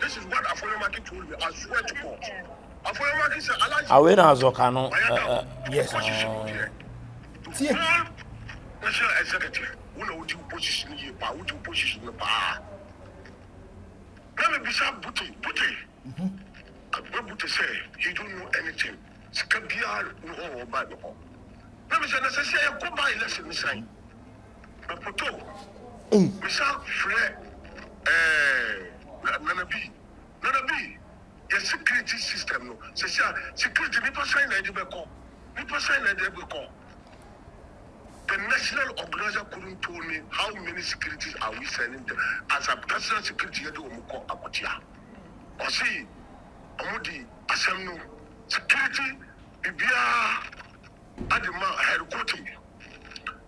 This is what Afoyo Market told me. I swear to God. Afoyo Market said, Alaji.
Away na Zokano. Yes.
National executive. Who know what you position here? What you position the power? Let me be some booty. Booty say he don't know anything. Skabia no about the home. Let me say necessary go by election sign. But poto. Misa Fred Nanabi. The security system no. Say security nipa sign na edebeko. The national organizer couldn't tell me how many securities are we sending them as a personal security head omuko akotia. Or see Omudi Asemno security Bibia Adima headquarters.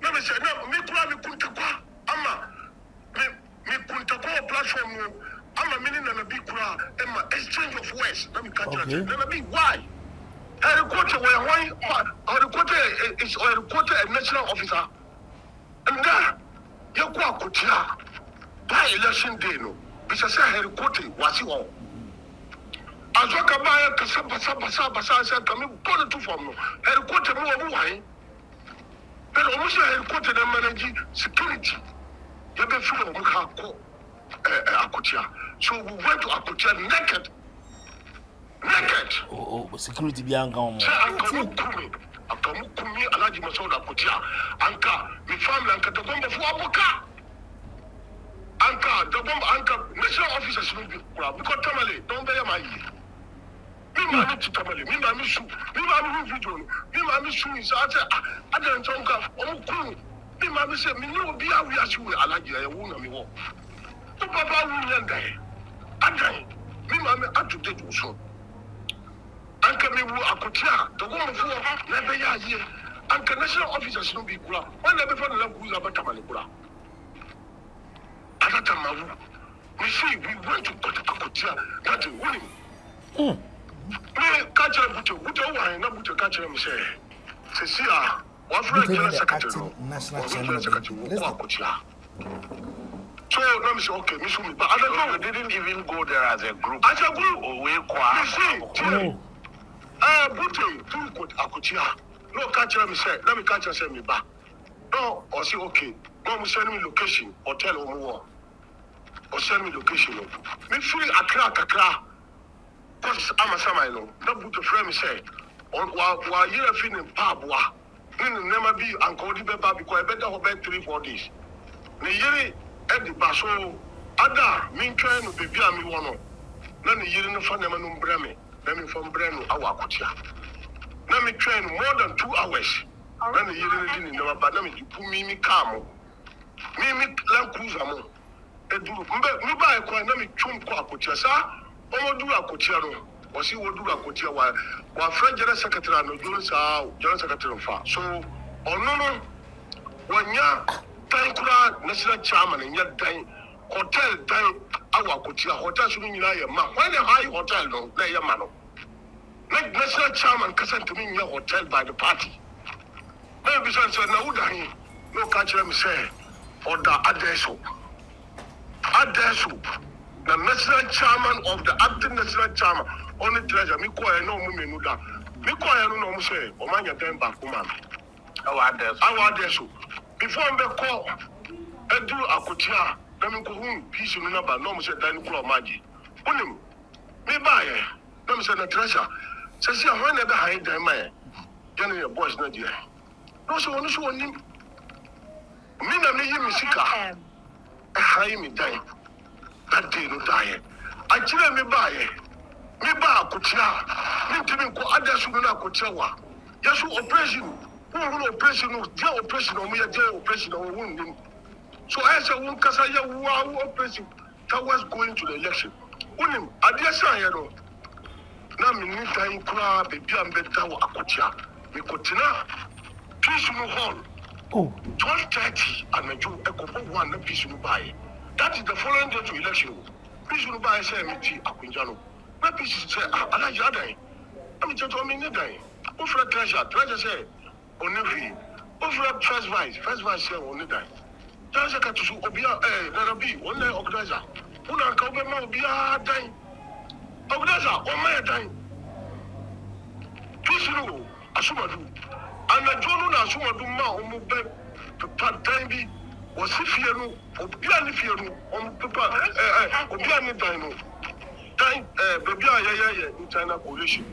Let me say no, me kuntakwa ama me kuntakwa platform no ama mini na nabi kura ema exchange of words. Let me catch you. Nabi why? Headquarters is a national officer. And there, you go Kutia by election day, no. Because I headquarters was you all. As well as Basa said, coming born to form. Headquarters more why. But almost headquarters and managing security. You have a few of Akutia. So we went to Akutia naked.
Oh, security beyond gone.
Akamukumi Alaji Masoda Kutia. Anka, mi family anka the bomb for Abuka. Anka, the bomb anka national officers will be because Tamale, don't bear my me mami to Tamale, me mami shoe, me mami video, me mami shoe is I don't talk of me mami say me no be we are shoe Alaji I won't me walk. To Papa will end there. Adai, me mami atu de so. Anka me wu akotia the woman for never year anka national officers no be kula when never for the lampu about tamale kula atata mawu we say we went to akotia that winning me catch buto wa na buto catch me say see one friend general secretary national secretary akotia. So let me say okay me show me but I don't know we didn't even go there as a group we kwa Bute, Akutia. No catch me say, let me catch you me back. No, or say okay. Go send me location, hotel or more. Or send me location. Me free Accra. Because I'm a Samino. No Bute friend me say. While you're feeling Pabwa, then never be Uncle Beba because I better have 3-4 days. Me Eddie Basso, Ada, Minka, no baby, I mean one. None of you in the fundamental breme, let me from Breno, our Kutia. Let me train more than 2 hours. None of you in the Banami, you put me calm. Me Land Cruiser. Edu, me buy a coin, let me chum Kutia, sir. Omo do a Kutiano, or she will do a Kutia while French General Secretary and General Secretary far. So, no, when ya Tankura National Chairman and yet dying hotel dying our Kutia hotel shouldn't you know when a high hotel no lay a man. Like National Chairman cousin to me your hotel by the party. Maybe besides now dying, no catch them say or the Adesso. The National Chairman of the acting National Chairman only treasure me call no woman that me call no say or man your time back woman. Our Adesso. Before I call, I do a Kutia, let me go home, peace in number, no say dining club magic. Unim, me buy it, no say the treasure. Says you when never hide the man. Then your boys not here. No, so on so on him. Me na me Misika. I hide me die. That day no die. I tell me buy it. Me buy a Kutia. Me to me go others who na Kutia. Yes, operation. Operation on me, operation on wounding. So I said, one Casaya, wow, operation towards going to the election. Unim, I dare say, now me need time crab, baby, and better Akutia. Me Cotina, peace no horn. 12:30, and I do a couple one, the peace no buy. That is the following day to election. Peace no buy, say, me tea, Aquinjano. My peace say, I like your day. I'm just on me, day. Offer treasure say. Only over first vice say only die. Just a cat to Obia, there be only organizer. Una Cobema Obia dying. Organizer, or my dying. Pisano, Asumadu. And the John Asumadu Ma, Papa Timby, was if you Obiani Fiano, on Papa, Obiani Dino. Time, Babia, in China coalition.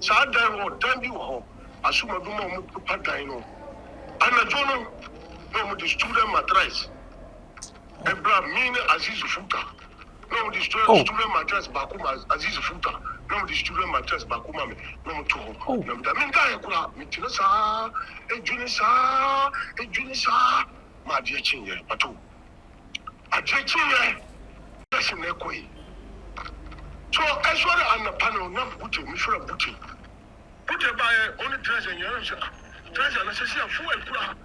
Sad time or Timby or Asuma do more Pataino. And a journal, no, the student mattress. Ebra mean Aziz Futa. No, the student mattress Bakuma Aziz Futa. No, the student mattress Bakuma. No, to no, the Minga, Mitinasa, a Junisa, my dear Chinye, Patu. A Chinye, that's in their way. So, as well as the panel, not booty, Michel Booty. Put a buyer only treasure in your treasure, let's say a full employer.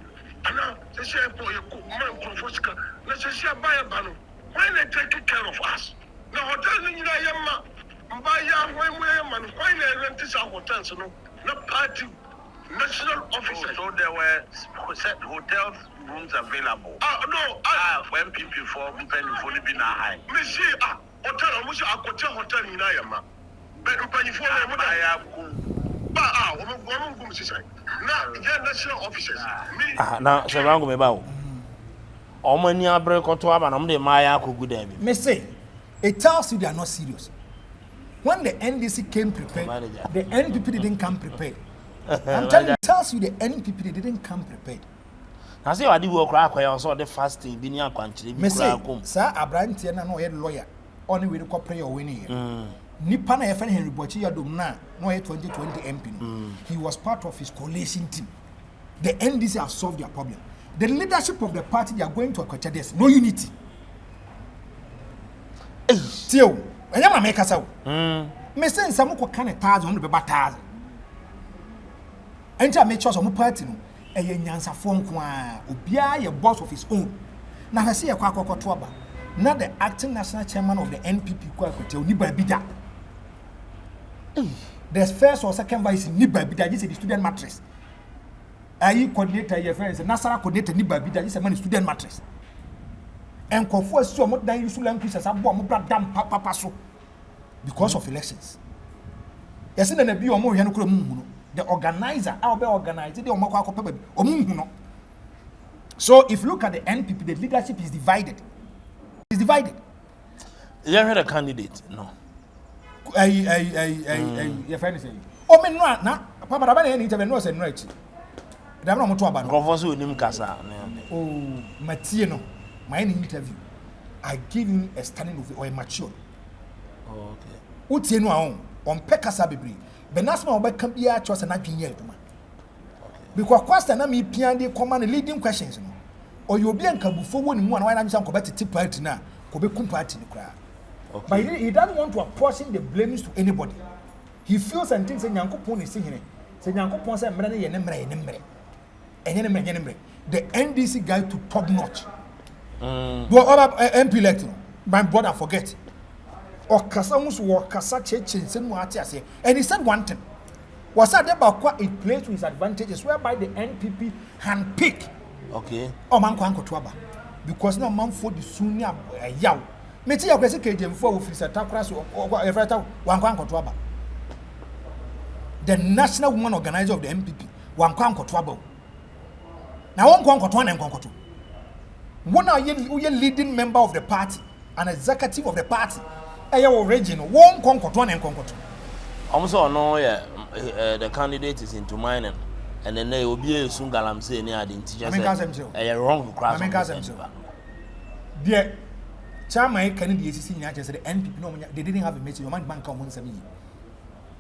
And now, let's say a boy, man, Confosca, let's say a buyer banner. Why they take care of us? Now, hotel in Yama, buy young women, why they rent this hotels, not party, national officers. So there were hotel rooms available. For NPP for Penny Bina High. Monsieur, hotel, I wish I could tell hotel in Yama. But Penny for
now, Franko me bawo. Omo ni abre koto aba na mo de maya kogu da bi.
Me say, it tells you they are not serious. When the NDC came prepared, the NPP didn't come prepared. I'm telling you, it tells you the NPP didn't come prepared.
Na say wadi wo kra akwaya so the fasting bi ni akwanchire bi kra akom.
Me say, sir Abrantie na no ye lawyer. Only we ko pray or winning here. Nipa na yefene Henry Bochi Yadom na no 2020 MP. He was part of his coalition team. The NDC have solved their problem. The leadership of the party, they are going to acquire this. No unity. Tio, and I'm make us out. Me say some ko kan 1,000 be bataz. Enter make sure some party no e nyansa fo nko a obia ye boss of his own. Na ha se ye kwa akokoto aba. Na the acting national chairman of the NPP kwa akote oni ba bida. There's first or second vice ni ba bida just the student mattress. Ayi coordinator your friends Nasara coordinator ni ba bida just man student mattress. And confo so mo dan yusu language as abo mo bra dam papa so because of elections. Yes na bi o mo hwe no kura mu no. The organizer, how be organized, so if you look at the NPP, the leadership is divided. It's divided.
You heard a candidate? No.
Your friend is saying, oh, me no, Papa, I don't need to know right. I don't know what about.
Confusion in Casa.
Oh, Matino. my interview, I give him a standing of or a mature.
Oh, okay.
What's in on Pekasa Bibri? Benasma Oba can be a choice and I can yell. Because question I mean piano command leading questions. Or you'll be uncle before one why I'm some competitive party now, Kobe party in the crowd. But he doesn't want to apportion the blames to anybody. He feels and thinks that Yanko Pony is singing it. Say Yanko Pons and Many and Nemre. The NDC guy to top notch. Well, other MP elected, my brother forget. Or Casamus or Casache and he said one thing. Was that about it plays to his advantages whereby the NPP handpick.
Okay.
Oh, man, Twaba. Because no man for the Sunya Yaw. Meti ya kwesi KDM for officer Takras or Everetta Wankwanko Twaba. The national woman organizer of the NPP, Wankwanko Twaba. Now, one and Konkoto. One are you leading member of the party, an executive of the party, a region, one Konkoto and Konkoto.
Also, no, the candidate is into mining, and then they will be a Sungalam saying, I didn't teach us a wrong crowd.
Dear Chama Kennedy is seen as the NPP, they didn't have a message, your man bank on 1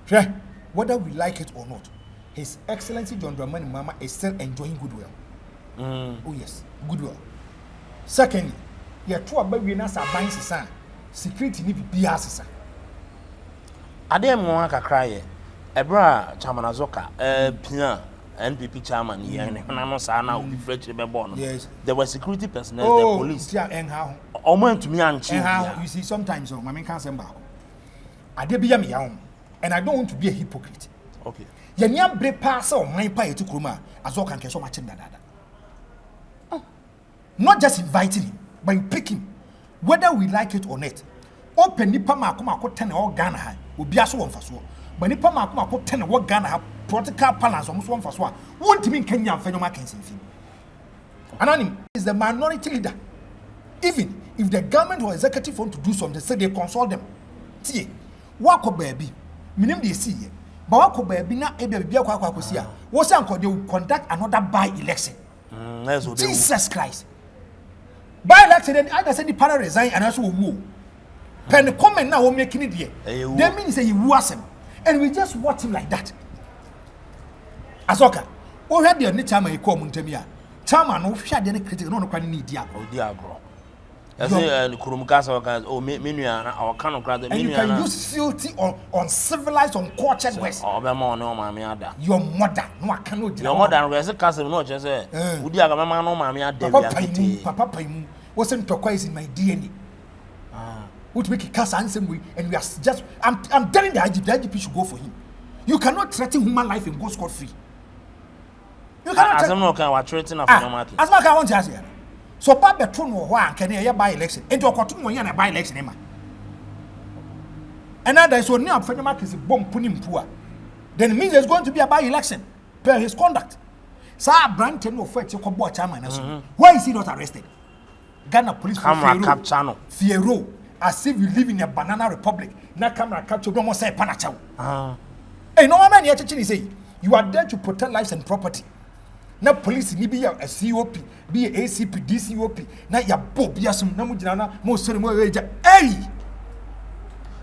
year. Whether we like it or not, His Excellency John Dramani Mama is still enjoying goodwill. Oh, yes, goodwill. Secondly, you are two about we nasa buying sisa security ni biya sisa.
Ade mo aka cry ebra chairman azoka pia NPP chairman ye na no sa na obi freche be born.
Yes,
there were security personnel, the police. Omo ntumi anche.
You see sometimes so mama can say ba. Ade biya me ya and I don't want to be a hypocrite.
Okay.
Ye nya bre pass o man pa eti kroma azoka nke so ma chim dada. Not just inviting him, but you pick him, whether we like it or not. Open nipa makuma ko 10 or Ghana ha, obi aso won faso. But nipa makuma ko 10 or Ghana ha, political balance almost one faso. Won't mean Kenya and Fenoma can see. Anonym is the minority leader. Even if the government or executive want to do something, say they consult them. See, wako baby, minim they see ye. But wako baby na ebe bia kwa kosia. Wo say anko they will conduct another by-election. Jesus Christ. By election, then either say the panel resign and also woo. Pen the comment now will making it here. That means say he was him. And we just watch him like that. Azoka. Oh, had the only time I call Muntemia. Chairman, no share any critic, no quite need dia.
Oh, dear, bro. I say, Kurumkasa, oh, Minuan, our kind of crowd.
And you can use filthy or uncivilized, uncultured words.
Oh, no, mammy,
your mother, no, I cannot.
Your mother, where's a cousin, no, just say, would you have a mamma, no, mammy,
Papa Paimu wasn't turquoise in my DNA. Would make a cast handsome way, and we are just, I'm telling the IGP should go for him. You cannot threaten human life and go scot free. You cannot. As I'm not going to threaten a market. As much as I want to ask you. So, Papa Truno, why can you buy election? Into a cartoon when you buy election, Emma. And now there's only a Fenoma is a bomb punim poor. Then it means there's going to be a by election per his conduct. Sir Branton will fetch your boy chairman. Why is he not arrested? Ghana police Fiero, as if you live in a banana republic. Na camera capture don't say panacho. Hey, no man here to say you are there to protect lives and property. Na police ni be a COP, be a ACP, DCOP. Na ya bob ya some na mujina mo sorry mo eja. Hey,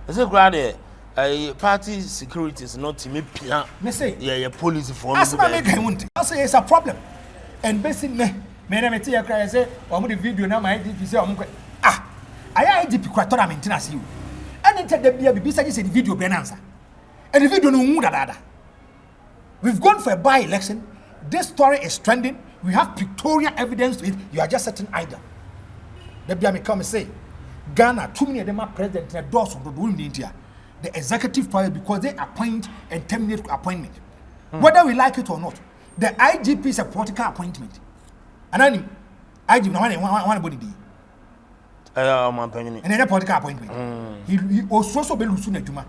is it grade a party security is not to me pia.
Me say
yeah police for
me. As ma make I want. I say it's a problem. And basically me na me tia cry say o mo the video na my IGP say o mo I IGP kwatora maintenance you. And enter the BB say the video be answer. And the video no mu dada. We've gone for a by election. This story is trending. We have pictorial evidence to it. You are just setting idle. The BB come and say Ghana too many of them are president and doors from the India. The executive power because they appoint and terminate appointment. Whether we like it or not. The IGP is a political appointment. And then IGP no one body and then a political appointment. He also be losing a juma.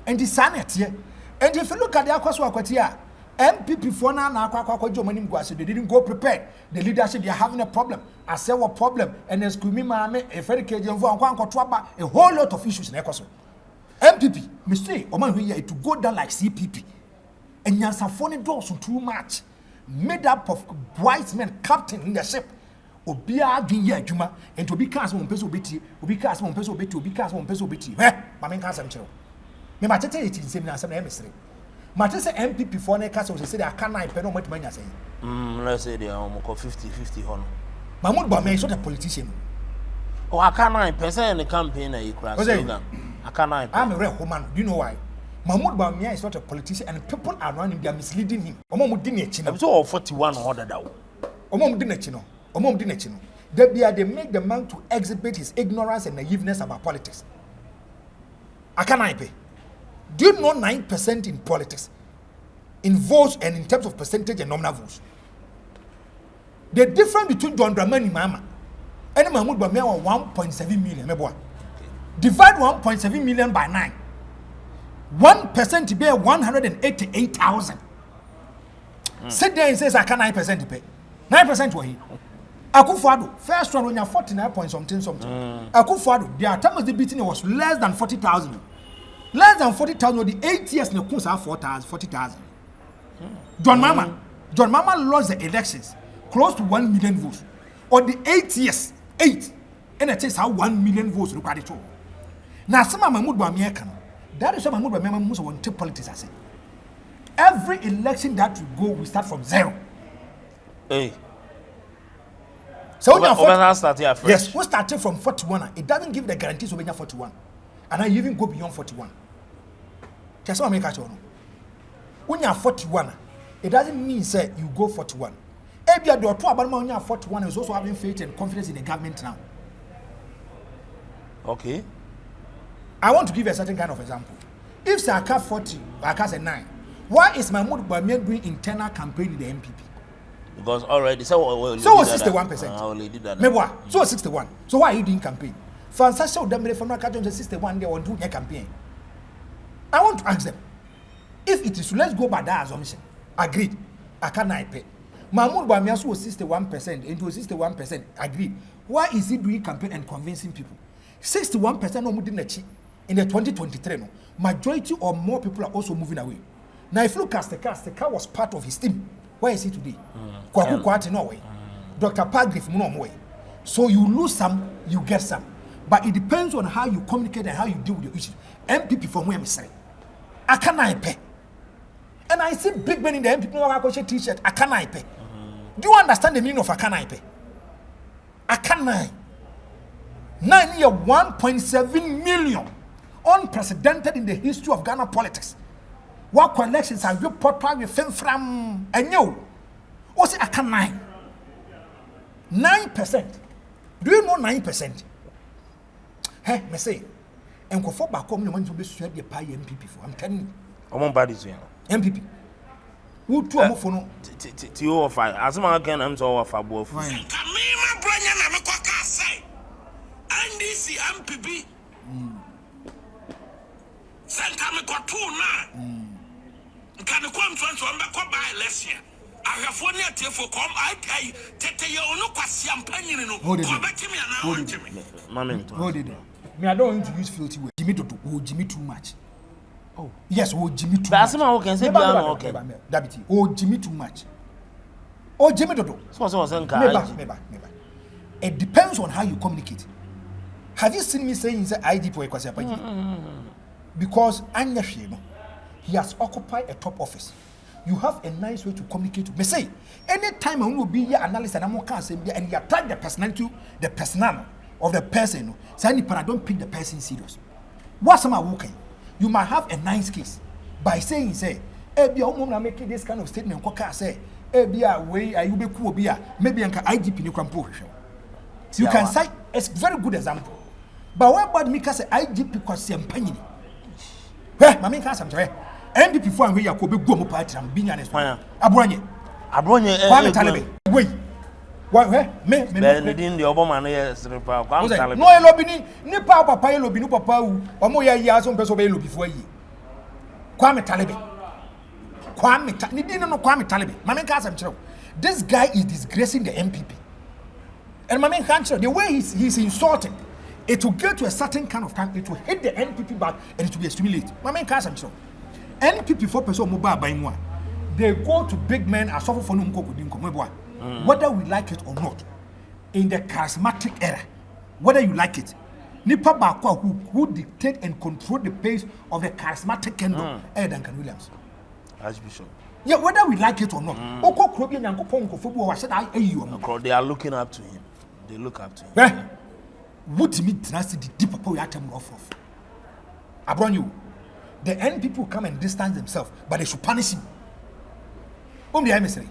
And the Senate here. And if you look at the Aquaswa MPP for now, they didn't go prepared. The leadership they are having a problem. I say what problem, and there's a whole lot of issues in Ecoso. MPP, mistake, or man to go down like CPP. And Yansafone doors too much. Made up of wise men captain in the ship. Obia din ye adwuma enti obi ka asem ompeso obeti obi ka asem ompeso obeti obi ka asem ompeso obeti ma men ka asem kyerɛ me ma tete eti nsem na asem na emesere ma tete NPP for na ka so say aka na ipe no matima nya say
let's say they are 50-50 hono
Mahmoud Bawumia is not a politician
oh aka 9% in the campaign na ikura slogan aka 9
I'm a real woman do you know why Mahmoud Bawumia is not a politician and people around him they are misleading him omo mu di na echi no
so 41 order that
omo mu di na echi no they make the man to exhibit his ignorance and naiveness about politics. I can't pay. Do you know 9% in politics? In votes and in terms of percentage and nominal votes. The difference between John Dramani Mama and Mahmoud Bawumia 1.7 million. Divide 1.7 million by 9. 1% to be 188,000. Sit there and says I can't 9% pay. 9% were he. Akufo-Addo first round when you 49 point something. Akufo-Addo their time of the beating was less than 40,000. Less than 40,000 the 8 years in the course of 40,000. John Mama lost the elections close to 1 million votes. On the 8 years, 8 and it takes how 1 million votes required it all. Now some Mahmoud Bawumia can. That is why Mahmoud Bawumia must want to politics. I say every election that we go, we start from zero.
Hey.
So when you
start here first.
Yes, we started from 41. It doesn't give the guarantees of 41. And I even go beyond 41. Just what I make a show. When you are 41, it doesn't mean say you go 41. Maybe you do about when you are 41 is also having faith and confidence in the government now.
Okay.
I want to give a certain kind of example. If Saka 40, Saka say 9, why is Mahmoud Bawumia doing internal campaign in the NPP?
Because already so
61%.
Already did that.
Maybe so 61. So why are you doing campaign? Francis showed them from the 61 they want to do their campaign. I want to ask them if it is let's go by that assumption. Agreed. I cannot pay. Mahmoud Bawumia was 61% into 61%. Agreed. Why is he doing campaign and convincing people? 61% no moving in the 2023. No, majority or more people are also moving away. Now, if you look at the car was part of his team. Where is he today? Kwaku Kwati no way. Dr. Pagrif no way. So you lose some, you get some. But it depends on how you communicate and how you deal with your issues. MPP from where I'm saying. I can't pay. And I see big men in the MPP no t-shirt. I can't pay. Do you understand the meaning of I can't pay? I can't. 9 year 1.7 million. Unprecedented in the history of Ghana politics. What collections have you put with film from and you? What's it? I can 9%. Do you know 9%? Hey, me say, and go for back home, you want to be sure the pay MPP for. I'm telling you.
I'm on bodies here.
MPP. Who to for no?
To offer. As my again, I'm to offer both.
Kamima Branya na mkwaka say. NDC MPP. Senta me kwa tu na. Nkane kwa mfanso mbekwa ba election. Ahwefo ne atiefo kom ai tete ye onu kwase ampanyini no. Ko betimi ana ontimi.
Mama,
hold it. Me I don't want to use filthy word. Jimmy Toto, oh Jimmy too much. Oh yes, oh Jimmy too much.
But some can say okay.
Dabiti, oh Jimmy too much. Oh Jimmy Toto. Never. It depends on how you communicate. Have you seen me saying say ID for Ekwasi Apaji? Because Anya Shemo, he has occupied a top office. You have a nice way to communicate. Me say, anytime I will be here analyst and I'm can say and you attack the personality, the personnel of the person. So I don't pick the person serious. What's my working? You might have a nice case by saying, say, be a making this kind of statement. Say, be a way I will be cool, be a maybe an IGP you can push. You can cite it's very good example. But what about me? Because IGP because I'm penny. Well, my main case I'm sorry. NPP for we are go mo party am being honest. Abronye Kwame Talebe. Wait. What me
the Obama na yes repa Kwame Talebe.
No elobini ni papa elobini papa wu. Omo ya so mpeso be elobi fo yi. Kwame Talebe. Ni din no Kwame Talebe. My main case I'm sorry. This guy is disgracing the NPP. And my main answer, the way he's insulting, it will get to a certain kind of time, it will hit the NPP back and it will be extremely late. My main answer, I'm sure. NPP 4% mobile by one. They go to big men as suffer for no whether we like it or not. in the charismatic era, whether you like it. Nipa Bakwa who dictate and control the pace of the charismatic kingdom, Duncan Williams.
Archbishop.
Yeah, whether we like it or not.
They are looking up to him. They look up to him.
What me trust the deep atom of. Abron you. The NPP will come and distance themselves, but they should punish him. Only I say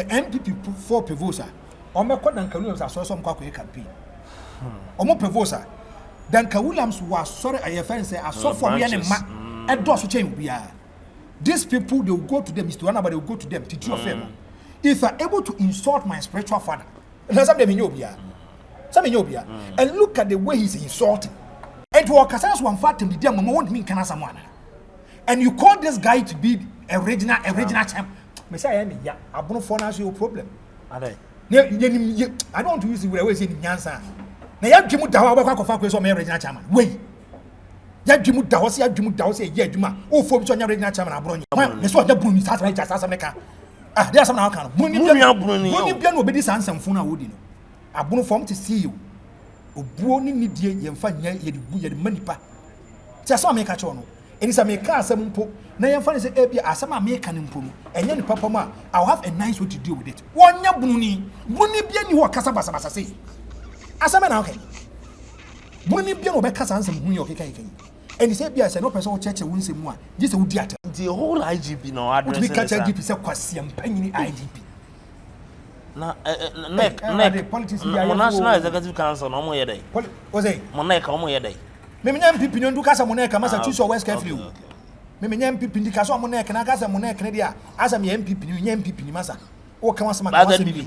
NPP for Pevosa. Or my Duncan Williams are some campaign. Or more Pevosa. Duncan Williams was sorry, I say, I saw for me and does change. We are. These people, they will go to them, Mr. Wana, but they will go to them to do a favor. If you are able to insult my spiritual father, and look at the way he's insulting. And to our Cassandra, one fact, and the won't mean can someone. And you call this guy to be a regional champ. Messiah, I don't find your problem. I don't want to use the way I was in Yansa. Now, you have Jim Dawa of Fakos or regional chairman. Wait. Yajimu Dawasi, Yajuma, oh, for which on your regional chairman, Abron. That's what the Bruni starts right as America. Ah, there's some outcome. Bruni will be this answer Funa Woodin. I won't form to see you. O Bruni need ye and find ye the money pa. Just some make a chono. And it's a make a some po. Now you find it as some American improve. And then Papa Ma, I'll have a nice way to deal with it. One ya Bruni Bian you are Casabasa say. As a man, okay. Bruni Bian or Becas answer who you're kicking. And he said, yes, no person church won't say more. Just a theater.
The whole IGP no address.
We catch IGP say Kwasiam penny IGP.
Na the
politics
National Executive Council no more day.
Was a
Moneka no more day.
Meme nyam pipi no duka sa Moneka Massachusetts West Careful. Meme nyam pipi ndika so Moneka na kasa Moneka dia asa me MPP ni nyam pipi ni masa. O kan wasa maka wasa
MPP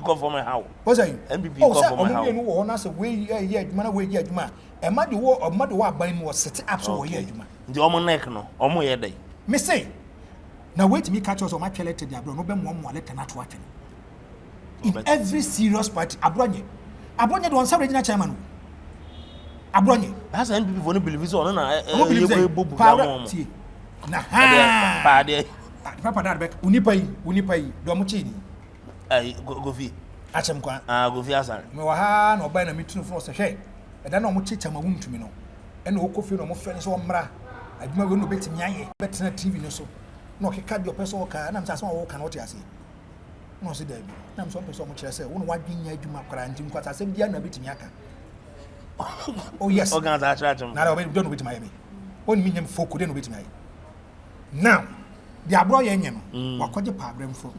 come from my house.
Was a
MPP come from my house.
Oh, no wo na say we adwuma we adwuma. Emade wo aban mu set up so we adwuma.
Ndi Moneka no omo ye day.
Me say now wait me catch us on my elected dia bro no be mo letter na to atene. In every serious party, Abronye the one regional chairman. Abronye.
That's NPP for no believe so. No,
na ha. Papa that back. Unipai. Domuchini.
Gofi.
Achem kwa.
Gofi asan.
Me wa ha no buy na meeting for say hwe. E da na omo chicha ma wuntumi no. E na okofi no mo fene so mra. Aduma we no betimi aye. Betina TV no so. No keka di opeso wo ka na msa so wo ka no tia ase. No say there. Na some person mo kire say won wadwenya adwuma kwara ntim kwata asem dia na betimi aka. Oh yes.
Organs are charging.
Na we don't betimi aye me. Won mi nyam foku de no betimi aye. Now, the abro ye nyem no. Wakoje pa abremfo.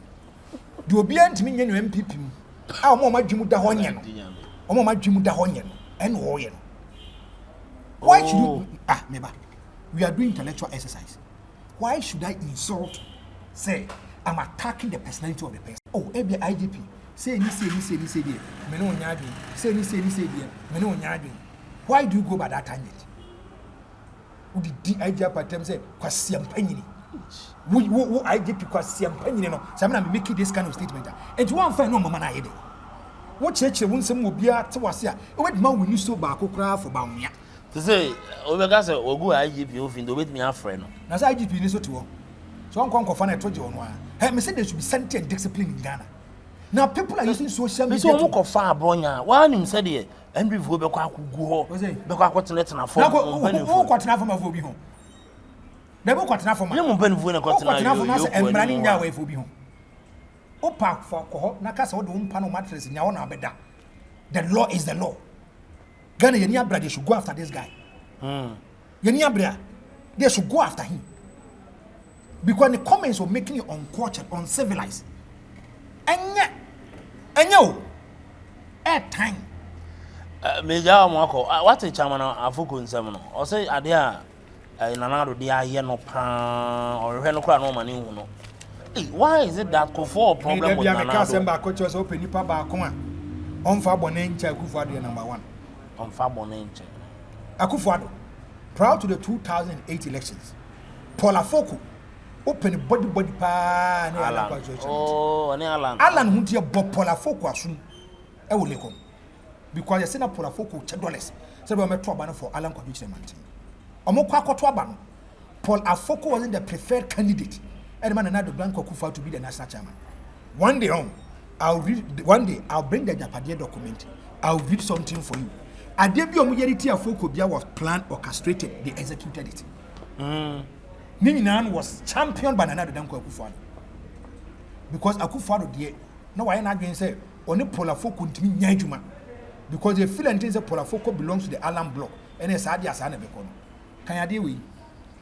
De obi antimi nye no MPP mu. A omo madwemu da ho nye no. Omo madwemu da ho nye no. En wo ye no. Why should you meba. We are doing intellectual exercise. Why should I insult say I'm attacking the personality of the person? Oh, every IGP. Say ni there. Me no nyadwe. Say ni there. Me no nyadwe. Why do you go by that tangent? Would the IGP attempt say kwasiam panyini? Wo IGP kwasiam panyini no. So I'm making this kind of statement. And one find no mama na hede. What church won some obia to was here. What man we use so ba kokra for Bawumia.
To say Omega say ogu IGP ofin do wait me afre no.
Na say IGP ni so to. So I'm going to find a told you on one. Hey, me say there should be sanity and discipline in Ghana. Now people are using social media.
So I'm far bronya. Why him said here? MPP go be kwa kugu ho. Be kwa kwatena na form.
Who kwatena form of obi ho. Dem kwatena form.
You mo mpanifu na kwatena.
Kwatena form na say emrani nya we obi ho. O park for ko na ka say wo do mpa no mattress nya wo na abeda. The law is the law. Ghana yeni abra they should go after this guy. Yeni abra they should go after him. Because the comments were making it uncultured, uncivilized. And yo, at time.
Meja Mako, what a chairman of Fuku Seminole. Or say, Adia, Nanado, the I hear no pan or Renocra no money. Why is it that for problem with
Nanado? Coaches open Nipa Bakoma on Fabonenche Akufado number 1.
On Fabonenche
Akufado, proud to the 2008 elections. Paula Foku. Open body pa ni Alan.
Oh, ni Alan.
Alan hunti bo Paula Foku asun. E wo lekom. Because you say na Paula Foku $10. Say we metro aba for Alan Kwabiche Mantin. Omo kwa akoto aba no. Paul Afoko wasn't the preferred candidate. And man another Blanco Kufa to be the national chairman. One day on, I'll read one day. I'll bring the Japadia document. I'll read something for you. Adebi omuyeriti afokobia was planned, orchestrated, they executed it. Nininan was championed by Nana Danko Akufo-Addo. Because Akufo-Addo there, no why not going say only Polafoko to me nyajuma. Because the feel and things that Polafoko belongs to the Alan block. And it's Adi Asana Bekono. Can you deal with?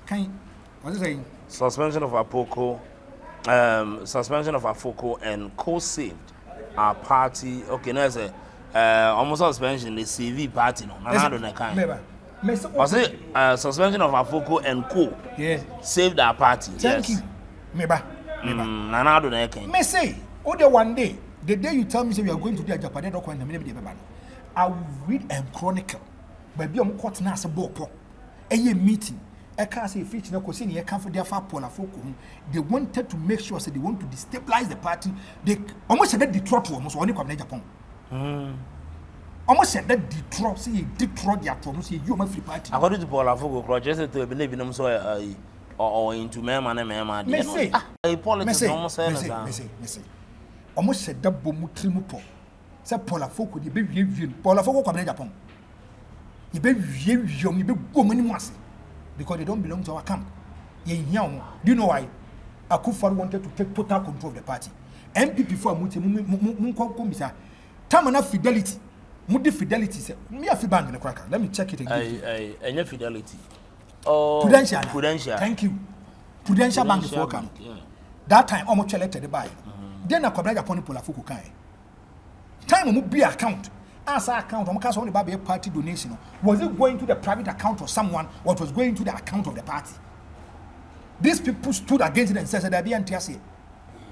Can what is saying?
Suspension of Apoko, and co-saved our party. Okay, now say almost suspension the CV party no. Nana do na kan. Was it suspension of Apoko and co?
Yes.
Saved our party.
Thank you. Meba.
Nana do na kan.
Me say, the one day, the day you tell me say we are going to do a Japanese document, I will read and chronicle. But be on court na as a bopo. A meeting. I can't say feature no question. I can't for their far Polafoko. They wanted to make sure they want to destabilize the party. They almost said that Detroit almost only come to Japan. Almost said that Detroit, see Detroit, ya from see you my free party.
According to Polafoko, project to believe in them so or into mema and mema.
Me say,
politics almost
me say. Almost said that bomu trimupo. Say Polafoko, the baby Polafoko come to Japan. You be young, you be go many months. Because they don't belong to our camp. Do you know why? Akufo-Addo wanted to take total control of the party. NPP for Munkomisa. Tamana fidelity. Mudi fidelity. Me a band in the cracker. Let me check it again.
Any fidelity. Oh, Prudential.
Thank you. Prudential Bank before camp.
Yeah.
That time almost elected the buy. Then I come back upon the Polafoko kai. Time will be account. As our account, only a party donation. Was it going to the private account of someone, or it was going to the account of the party? These people stood against it and said that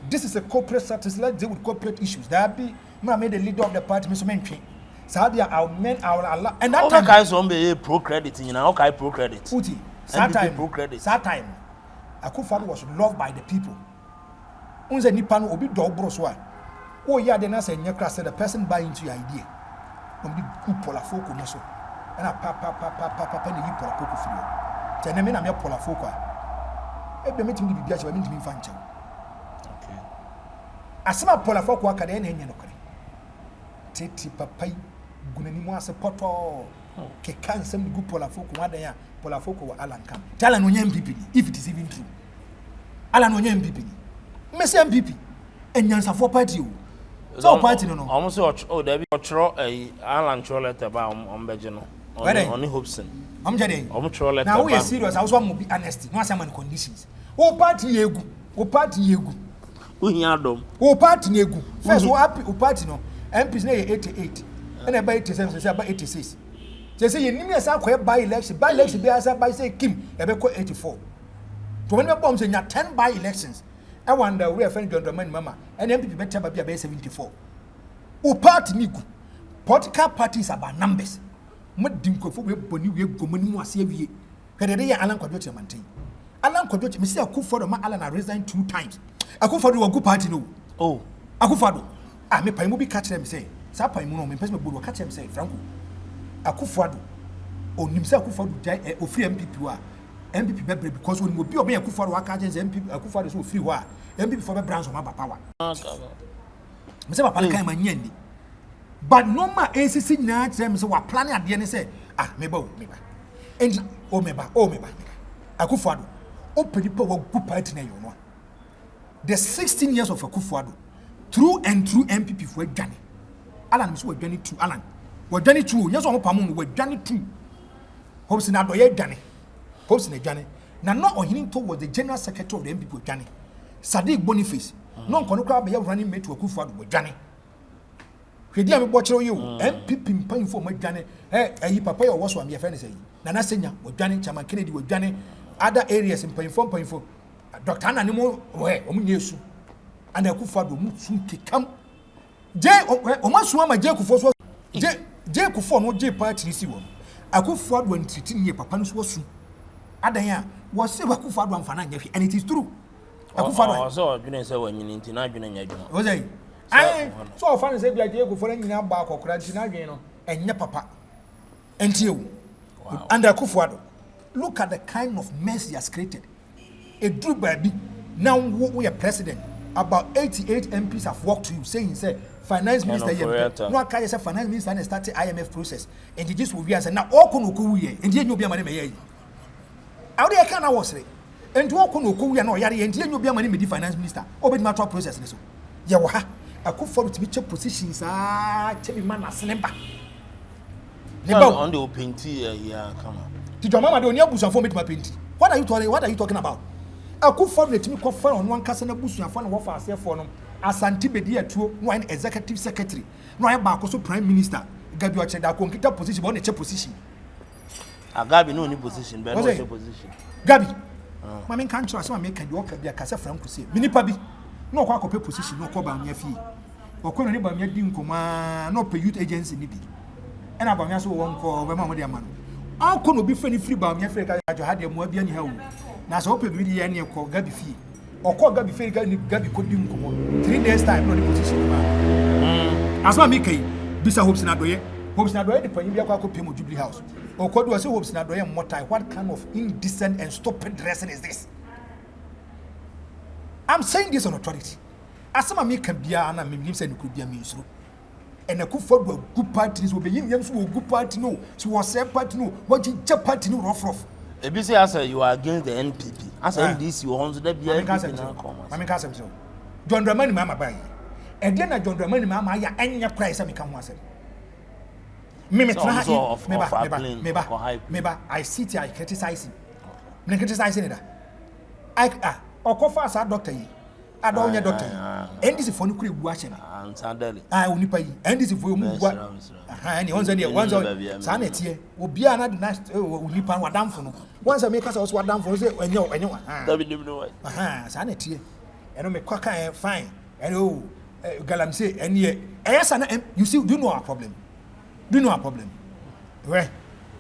this is a corporate status. Let's deal with corporate issues. That be made the leader of the party, Mr. Menchi. Sadia, our men, our Allah, and that time
guys won't be pro credit. You know, okay, pro credit.
Uti,
pro credit.
That time, Akufo-Addo was loved by the people. Unze Nipano obi dog broswa. Oh yeah, then I said, the person buy into your idea. On the good Polafoko no so. And I papa and you Polafoko for you. Tell me I'm your Polafoko. Every meeting will be judged by me to be fancy.
Okay.
As my Polafoko can end in okay. Teti papai gunani as a poto. Kekan some good Polafoko one day Polafoko or Alan Camp. Tell an NPP if it is even true. Alan on NPP. Messi NPP. And Yansa for party. So party no.
Almost there be Alan Troll letter about on Bejano. Only Hobson.
I'm jading.
Letter.
Now we are serious. I was one to be honest. No some conditions. Oh party yegu. Oh party yegu.
Unyadom.
Oh party yegu. First oh happy oh party no. MPs na 88. And about 87 say about 86. They say you need us by election. By election be as by say Kim e be 84. To when we bomb say 10 by elections. I wonder we are friend John Dramani Mama and MPP better be 74. O party nigu. Political parties about numbers. Mudinko for we boni we go mani mu ase awie. Kede dey Alan Kwadwo maintain. Alan Kwadwo me say Akufo-Addo ma Alan resigned 2 times. Akufo-Addo wo go party no.
Oh,
Akufo-Addo. Ah me paimu bi catch them say. Sa paimu no me pese me bodo catch them say Franko. Akufo-Addo. Onim say Akufo-Addo jai ofri MPP wa. MPP bebre because when obi obi Akufo-Addo wa catch MPP Akufo-Addo so free wa. MPP for brands of my power. Me say papa kan manya ni. But normal ACC na tell me say we planning at the end say meba. And meba. Akufo-Addo open the power good party na you know. The 16 years of Akufo-Addo through and through MPP for Johnny. Alan so Johnny too Alan. We Johnny too. Yes on pamon we Johnny too. Hopes na do ye Johnny. Hopes na Johnny. Na no ohinin to was the general secretary of the MPP Johnny. Sadiq Boniface. No kono kra be running mate to Akufo-Addo we Johnny. Hwedi am bochero you MPP mpan for my Johnny. Ayi papa your was am ye friend say. Nana Senya we Johnny Chairman Kennedy we Johnny. Other areas in point. Dr. Ananimo we omunyesu. And Akufo-Addo mu sun kekam. Je o ma so ma je Akufo so je Akufo no je party si wo. Akufo-Addo ntiti nie papa no so su. Adan a wo se Akufo-Addo amfana nya hwe and it is true. Akufo-Addo
so dwene se wa nyini nti na dwene nya dwuma.
Wo say ai so ofan say bia je Akufo nyina ba akokora nti na dwene no enye papa. Enti ewu. And Akufo-Addo look at the kind of mess he has created. A true baby now we are president. about 88 MPs have walked to you saying, say, finance minister, no, I say finance minister and started IMF process, and you just will be as now all Konoku, and you be a money. How do I can I was say? And to all Konoku, and Yari, and you be a money with the finance minister, or with matter process. Yawa, I could forward to which positions are telling man as number.
On the painty, yeah, come on.
Did your mama don't know for me to my painting? What are you talking about? I could forward to me confer on one cousin of Bush and fun of our for them as Antibedia to one executive secretary, no, I'm back also prime minister. Gabi watched that conquer position on a chair position.
I Gabi no new position, but no position.
Gabi, my main country, so I make a walk at the Casa Franko say, Minipabi, no quack position, no coba near fee, or couldn't anybody make Dinkoma, no per youth agency needy. And about me, so one call Mamma Diamond. How couldn't be free by me? I had your Mobian home. Now, so open with the annual call Gabi fee. Or call Gabi Fair Gabi could do 3 days' time, no position. As my Mickey, Bisa hopes not doye, hopes not doye, the Panyaka Pimo Jubilee House. Or could was hopes not doye, what kind of indecent and stupid dressing is this? I'm saying this on authority. As some American Biana, Mims and could be a means. And a good for good parties will be Indians who good party no, so was a party no, what you just party no rough. If
you say, answer, you are against the NPP. As this, you want to be a
cousin. John Dramani Mamma by. And then I John Dramani Mamma, and your price, I become one. Maybe I sit here, I criticize him. I criticize it. I call fast our doctor. I don't your doctor. And this is for no watching. I only pay. And this is for you. And once a day, once on sanity will be another nice Nipan were down for no. Once I make us also down for it when you're sanity. And I make quacker fine. And oh, Galamse, and ye, yes, and you see, do know our problem. Do know our problem. Where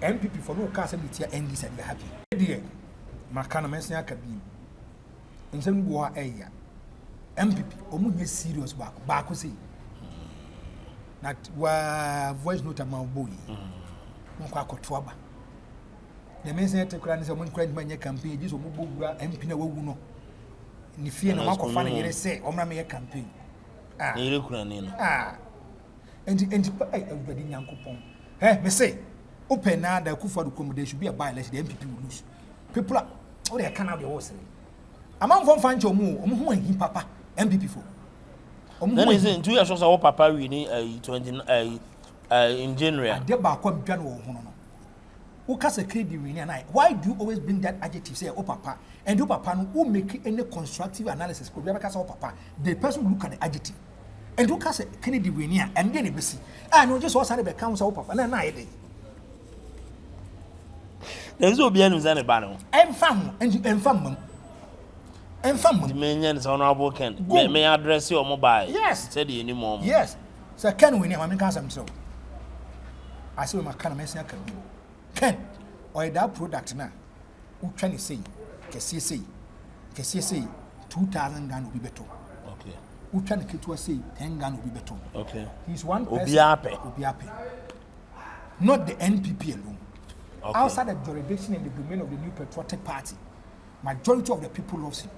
NPP for no casability and this and you're happy. Dear, Macana Messiah can be in some war area. MPP, omu serious back say. That wa voice note amount boy. Mokwa kotwaba. The message take kran say mon kran manya campaign just omu bogura MP na wawu no. Ni fie na makofa na yere say omra me campaign.
Yere kran ni no.
And everybody nyankopon. Me say open na da Kufuor accommodation be a by election the MPP will lose. People are they can have the horse. Among from Franko mu him papa MPP for.
Then is in 2 years also papa we need 20 in January.
And there ba come dwan wo ho no. Who can say credit we and I? Why do you always bring that adjective say oh papa and do papa no who make any constructive analysis ko be ka say oh papa the person will look at the adjective and who can say Kennedy we and then be see no just was be count say oh papa na e dey.
There is obi anu zane ba no.
Enfam mam.
The main is honorable Ken. May address your mobile.
Yes.
Said any more.
Yes. So Ken we name I mean can some so. I say my kind of message can be. Ken or that product now. Who trying to say? Can say 2,000 Ghana will be better.
Okay.
Who trying to get to say 10 Ghana will be better.
Okay.
He's one person.
Will
be happy. Not the NPP alone.
Okay.
Outside the jurisdiction and the domain of the new patriotic party, majority of the people loves him.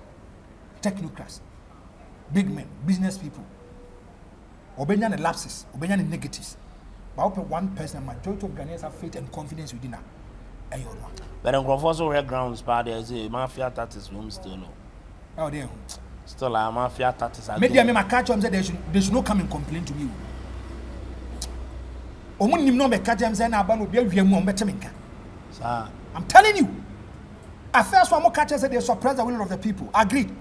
Technocrats, big men, business people. Obeying the lapses, obeying the negatives. But open one person, a majority of Ghanaians have faith and confidence within her.
But in also red grounds party, I say mafia tactics will still know.
Oh, there.
Still, a mafia tactics.
Maybe I may catch them say they should not come and complain to me. I'm telling you. At first, one more catchers said they suppress the will of the people. Agreed.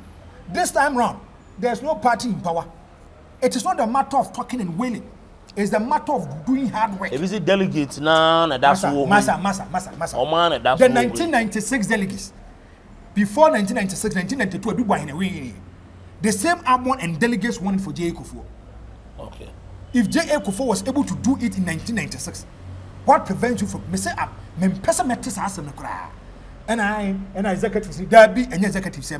This time round, there's no party in power. It is not a matter of talking and willing. It's the matter of doing hard work.
If it's a delegates now, that's what.
Massa.
Oh man, that's
the 1996 delegates. Before 1996, 1992, the same Amon and delegates wanted for J.A. Kufuor.
Okay.
If J.A. Kufuor was able to do it in 1996, what prevents you from me say me person metis asem no kra. And executive say there be any executive say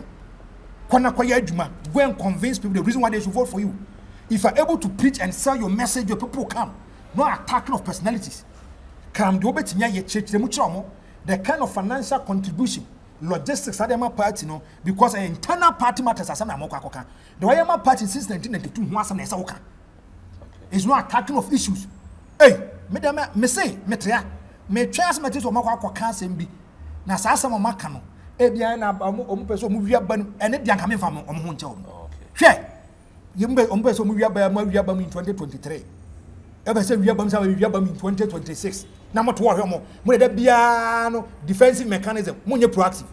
kwana kwaya adwuma go and convince people the reason why they should vote for you. If you are able to preach and sell your message, your people come. No attacking of personalities. Come the obetimi ye church the kind of financial contribution logistics at my party no because an internal party matters as I'm Moka. The way my party since 1992 was an Esoka. It's not attacking of issues. Hey, me say, me trans matters of Moka can't be. Na sasa mama kano e bia na ompeso mu wia ba ene bia ka me fa mo ho nche o hwe yembe ompeso mu wia ba ma wia ba in 2023 e be se wia ba sa wia ba in 2026 na mo to wo mo da bia no defensive mechanism mo nye proactive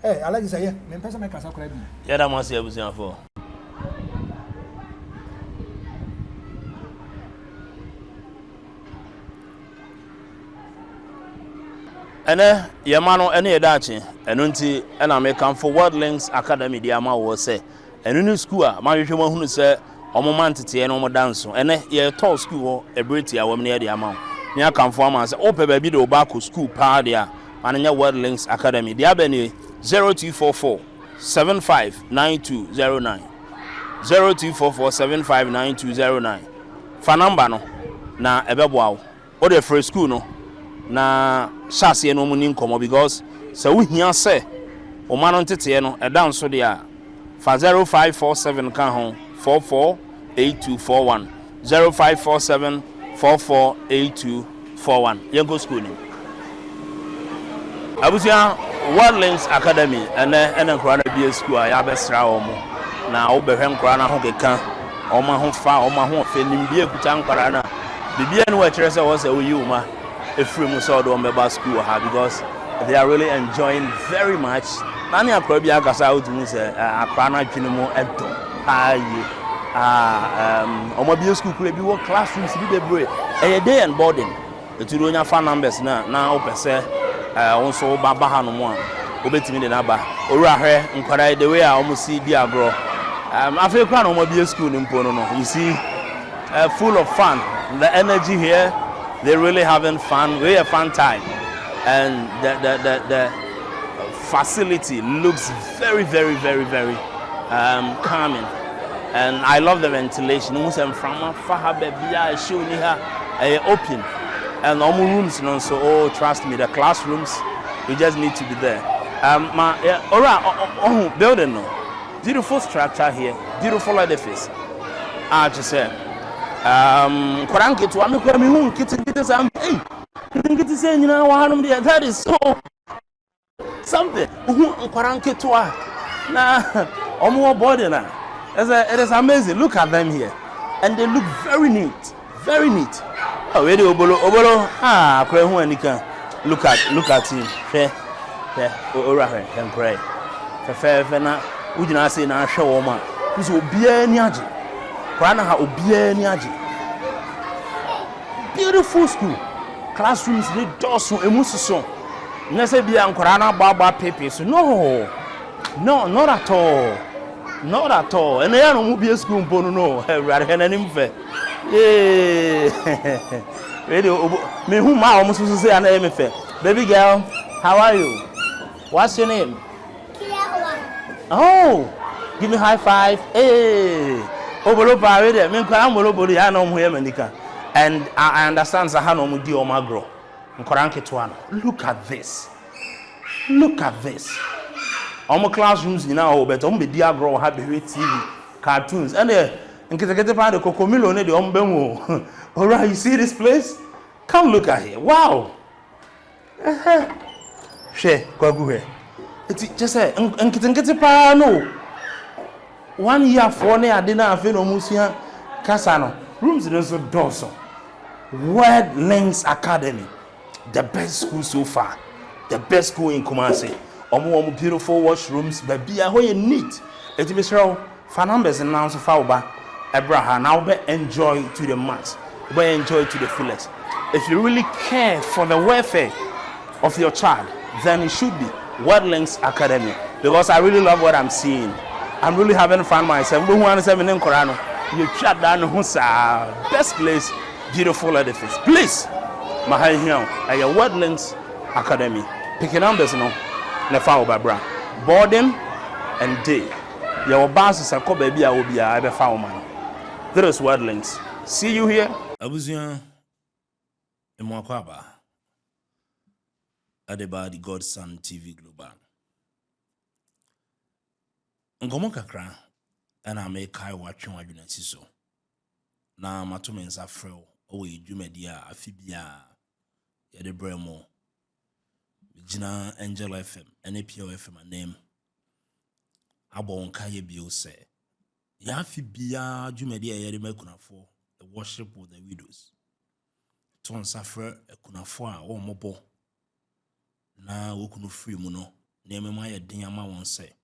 alaji say me pesa me kasa kora bi
ya da mo se abusian fo ene yemano ene yedachi eno nti ena me kan for World Links Academy dia ma wo se eno ni school a ma hwehwe mo hunu se omoma ntete ene omo dance ene ye tall school wo ebreti a wom ne dia ma ni akamfo ama se ope ba bi de oba ko school pa dia mananya World Links Academy dia be ni 0244 759209 0244 759209 fa number no na ebeboa wo de free school no na shase no mu ni nkomo because so we hia say o ma no ntete no e dan so dia fa 0547 kan ho 448241 0547 448241 yengo school ni abusia World Links Academy ene nkora na bia school a ya besra o mo na wo behwe nkora na ho keka o ma ho fa o ma ho fe nimbia kuta nkora na bibia no wa kire se wo se wo yi uma Efrem so do member school because they are really enjoying very much. Nani akwa bia akasa out mu say akwa na twene mu edo aye omo bia school kure bi wo classrooms bi bebre e day and boarding eturu onya fa numbers na opese onso baba ha no mu a obetimi de na ba owura hwe nkwara the way a omo si di agro afi kwa na omo bia school ni mpo no you see full of fun, the energy here. They're really having fun. Really a fun time, and the facility looks very calming, and I love the ventilation. Open, and all rooms, so trust me, the classrooms, you just need to be there. Building, no, beautiful structure here, beautiful edifice. I just said. Koranke to am ko mi hun kiti sam kiti say nyina wa hanum there that is so something koranke to na omo body na it is amazing. Look at them here and they look very neat oh we dey obolo akwa hu anika look at him ora he can pray fe na ujina say na hwe wo ma so obia ni age beautiful school classrooms they doors emususo na say bia nkora na agba pepe so no not at all and ya no mu bia school mpo no everybody henanim fe radio me hu ma o mususo say na me fe baby girl how are you, what's your name? Oh, give me high five. Obolo pawe de me nkora molobolo ya na omo ye manika and I understand za ha no mo di o magro nkora nketo ano. Look at this omo classrooms ni na o beto omo be di agro ha be TV cartoons and nkete pa de kokomilo ne de omo benwo. All right, you see this place, come look at here. Wow, she kwagu he it just say nkete pa no 1 year for ne ade na afi no musia kasa no rooms no so doso. World Links Academy, the best school so far, the best school in Kumasi. Omo beautiful washrooms, baby a hoye neat. Eti be sure fa numbers now so far oba Abraham now be enjoy to the max, be enjoy to the fullest. If you really care for the welfare of your child, then it should be World Links Academy, because I really love what I'm seeing. I'm really having fun myself. You shut down best place, beautiful edifice. Please, my here at your World Links Academy. Picking numbers, no foul by bra. Boarding and day. Your boss is a co baby. I will be a foul man. There is World Links. See you here. Abusian Emwakwaba. Adeba the Godson TV Global. Ngomo kakra ana me kai watwe wadwena si so na mato me nsa frɛw o edwumadi a afibia ye de bremo gina Angel FM NPP FM name abon kaye bio se ya afibia dwumadi a ye de makunafo the worship of the widows ton safre ekunafo a wo mobo na wokunu free mu no na emema ye den ama won se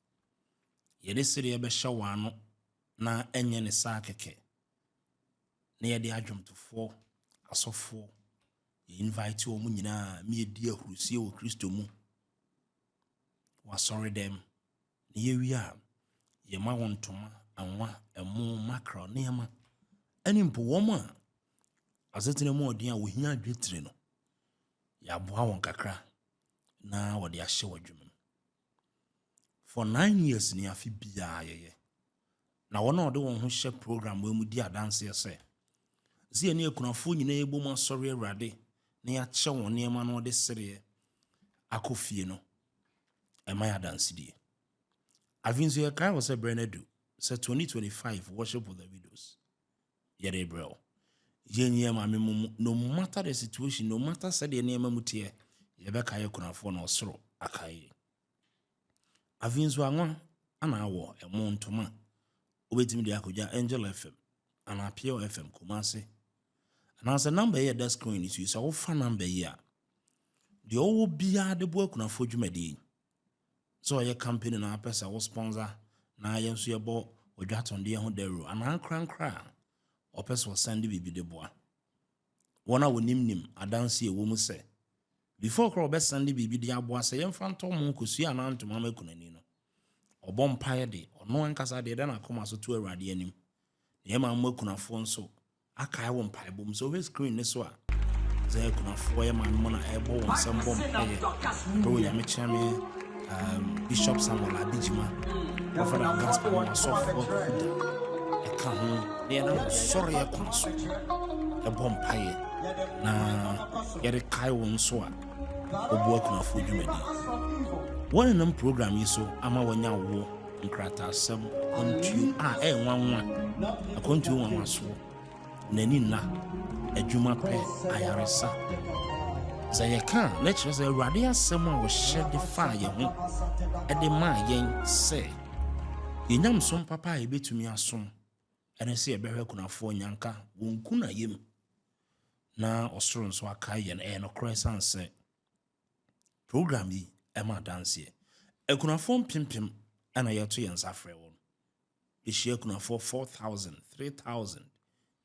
ye de sire ye be hwa ano na enye ne sa keke na ye de adwomtofo asofo ye invite wo mu nyina me di ahurusie wo Kristo mu wa sorry them na ye wi a ye ma won toma anwa emu makro nema ani mpo wo ma azetene mu odin a wo hia adwetire no ya boa won kakra na wo de ahye wadwum for 9 years ni afi bia ye na wona ode won ho hye program we mu di adanse ese zi eni ekunafo nyina ebo ma sorry awrade na ya che won nema no de sere akofie no ema ya danse die avinzo ye kai was a Brenadu se 2025 worship of the widows yere bro yenye ma me no matter the situation no matter said the nema mutie ye be kai ekunafo na osoro akai avinzo anwa ana awo emo ntoma obetimi de akoja Angel FM ana Pure FM Kumasi and as a number here that screen is so wo fa number here the owo bia de bo akunafo dwumadi so ye company na pesa wo sponsor na ye nso ye bo odwaton de ho dero ana krankra o pesa wo send bibi de boa wona wonimnim adanse e wo mu se before kro be send bibi de aboa se ye mfa nto mo kosu ana ntoma makunani no obom paye de ono ankasa de na akoma so to awrade anim ye ma makunafo nso akai won paye bom so we screen ne so a ze kunafo ye ma mo na ebo won sembom paye bro ya me chame Bishop Samuel Abijima Prophet Gospel wa sofo e ka ho ne na sorry e kon so e bom paye na ye de kai won so a obu akunafo dwumadi one nam program yi so ama wanya wo nkrata asem ontu a nwanwa akontu nwanwa so nani na adwuma pe ayaresa Zayaka, let's just a radia someone was shed the fire at the ma yen say. Yenam some papa a bit to me as soon, and I see a better kuna for yanka, won kuna yim. Na Australian so a kayan and a crescent say. Program ye, Emma dance ye. A kuna form pimpim, and a yatu and safre one. The share kuna for 4,000, 3,000.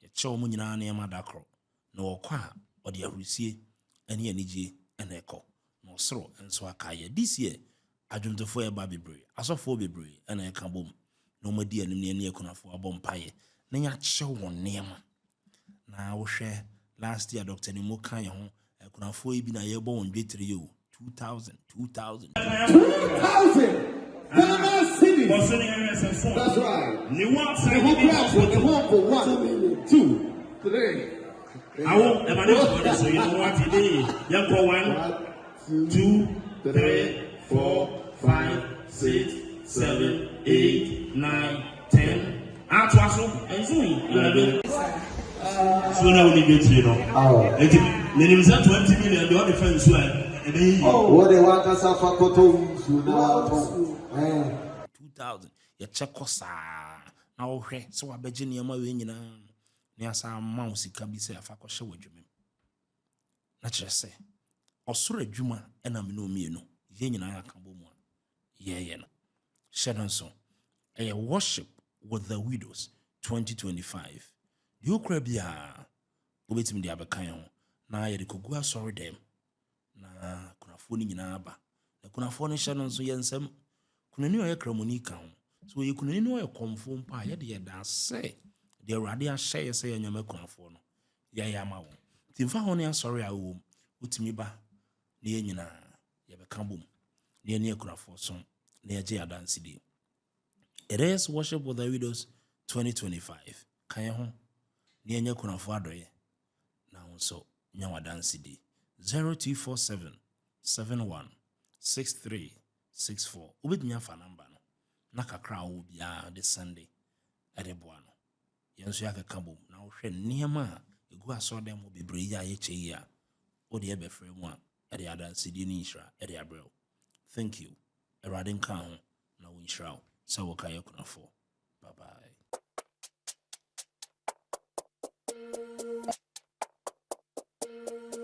Ye chow munina near Madacro, no qua, or the Rusi. Any energy and echo no sro and so akaya this year adwumtofo e ba bebre asofo bebre and e ka bom no madi anim ne ne ekunafo abom paye na nya che won nema na wo hwe last year Dr. Nimo kan ye ho ekunafo e bi na ye bo won dwetire yo 2000
That's right. You want to the one for 1, 2, 3.
I won't ever so you know what it is. You go 1, 2, 3, 4, 5, 6, 7, 8, 9, 10. And so now we need to know. The name is 20 million. The other friends who are
what they want us to photo
2000. You check us now. Okay, so I bet you my way. Ni asa mouse kabisa afa ko hye wadwumem na kire se osoro adwuma ena me no mienu ye nyina ya ka bomu ye no shedonso a worship with the widows 2025 the okra bia obetim dia bekan ho na ye de kogu asoro dem na kunafo ni nyina aba na kunafo ni shedonso ye nsem kunani o ye kramoni ka ho so ye kunani no ye komfo mpa ye de ye da se the radia share say nyama kunafo no ya ya ma wo timfa ho ne asori a wo utimi ba ne nyina ye be kan bom ne ne kunafo so ne ye adanse di it is worship with the widows 2025 kan ye ho ne nya kunafo adoye na ho so nya wadanse di 0247 71 6364 obetnya fa number no na kakra wo bia this Sunday ade boa no yenso yakeka bom na wo hwɛ nneɛma a egu aso dem mo bebre ya ye kyei a wo de ebe frɛ mu a ade adansedi ni nhira ade abrɛw. Thank you. Erade nka ho na wo nhira wo. Sa wo ka yekunafo. Bye bye.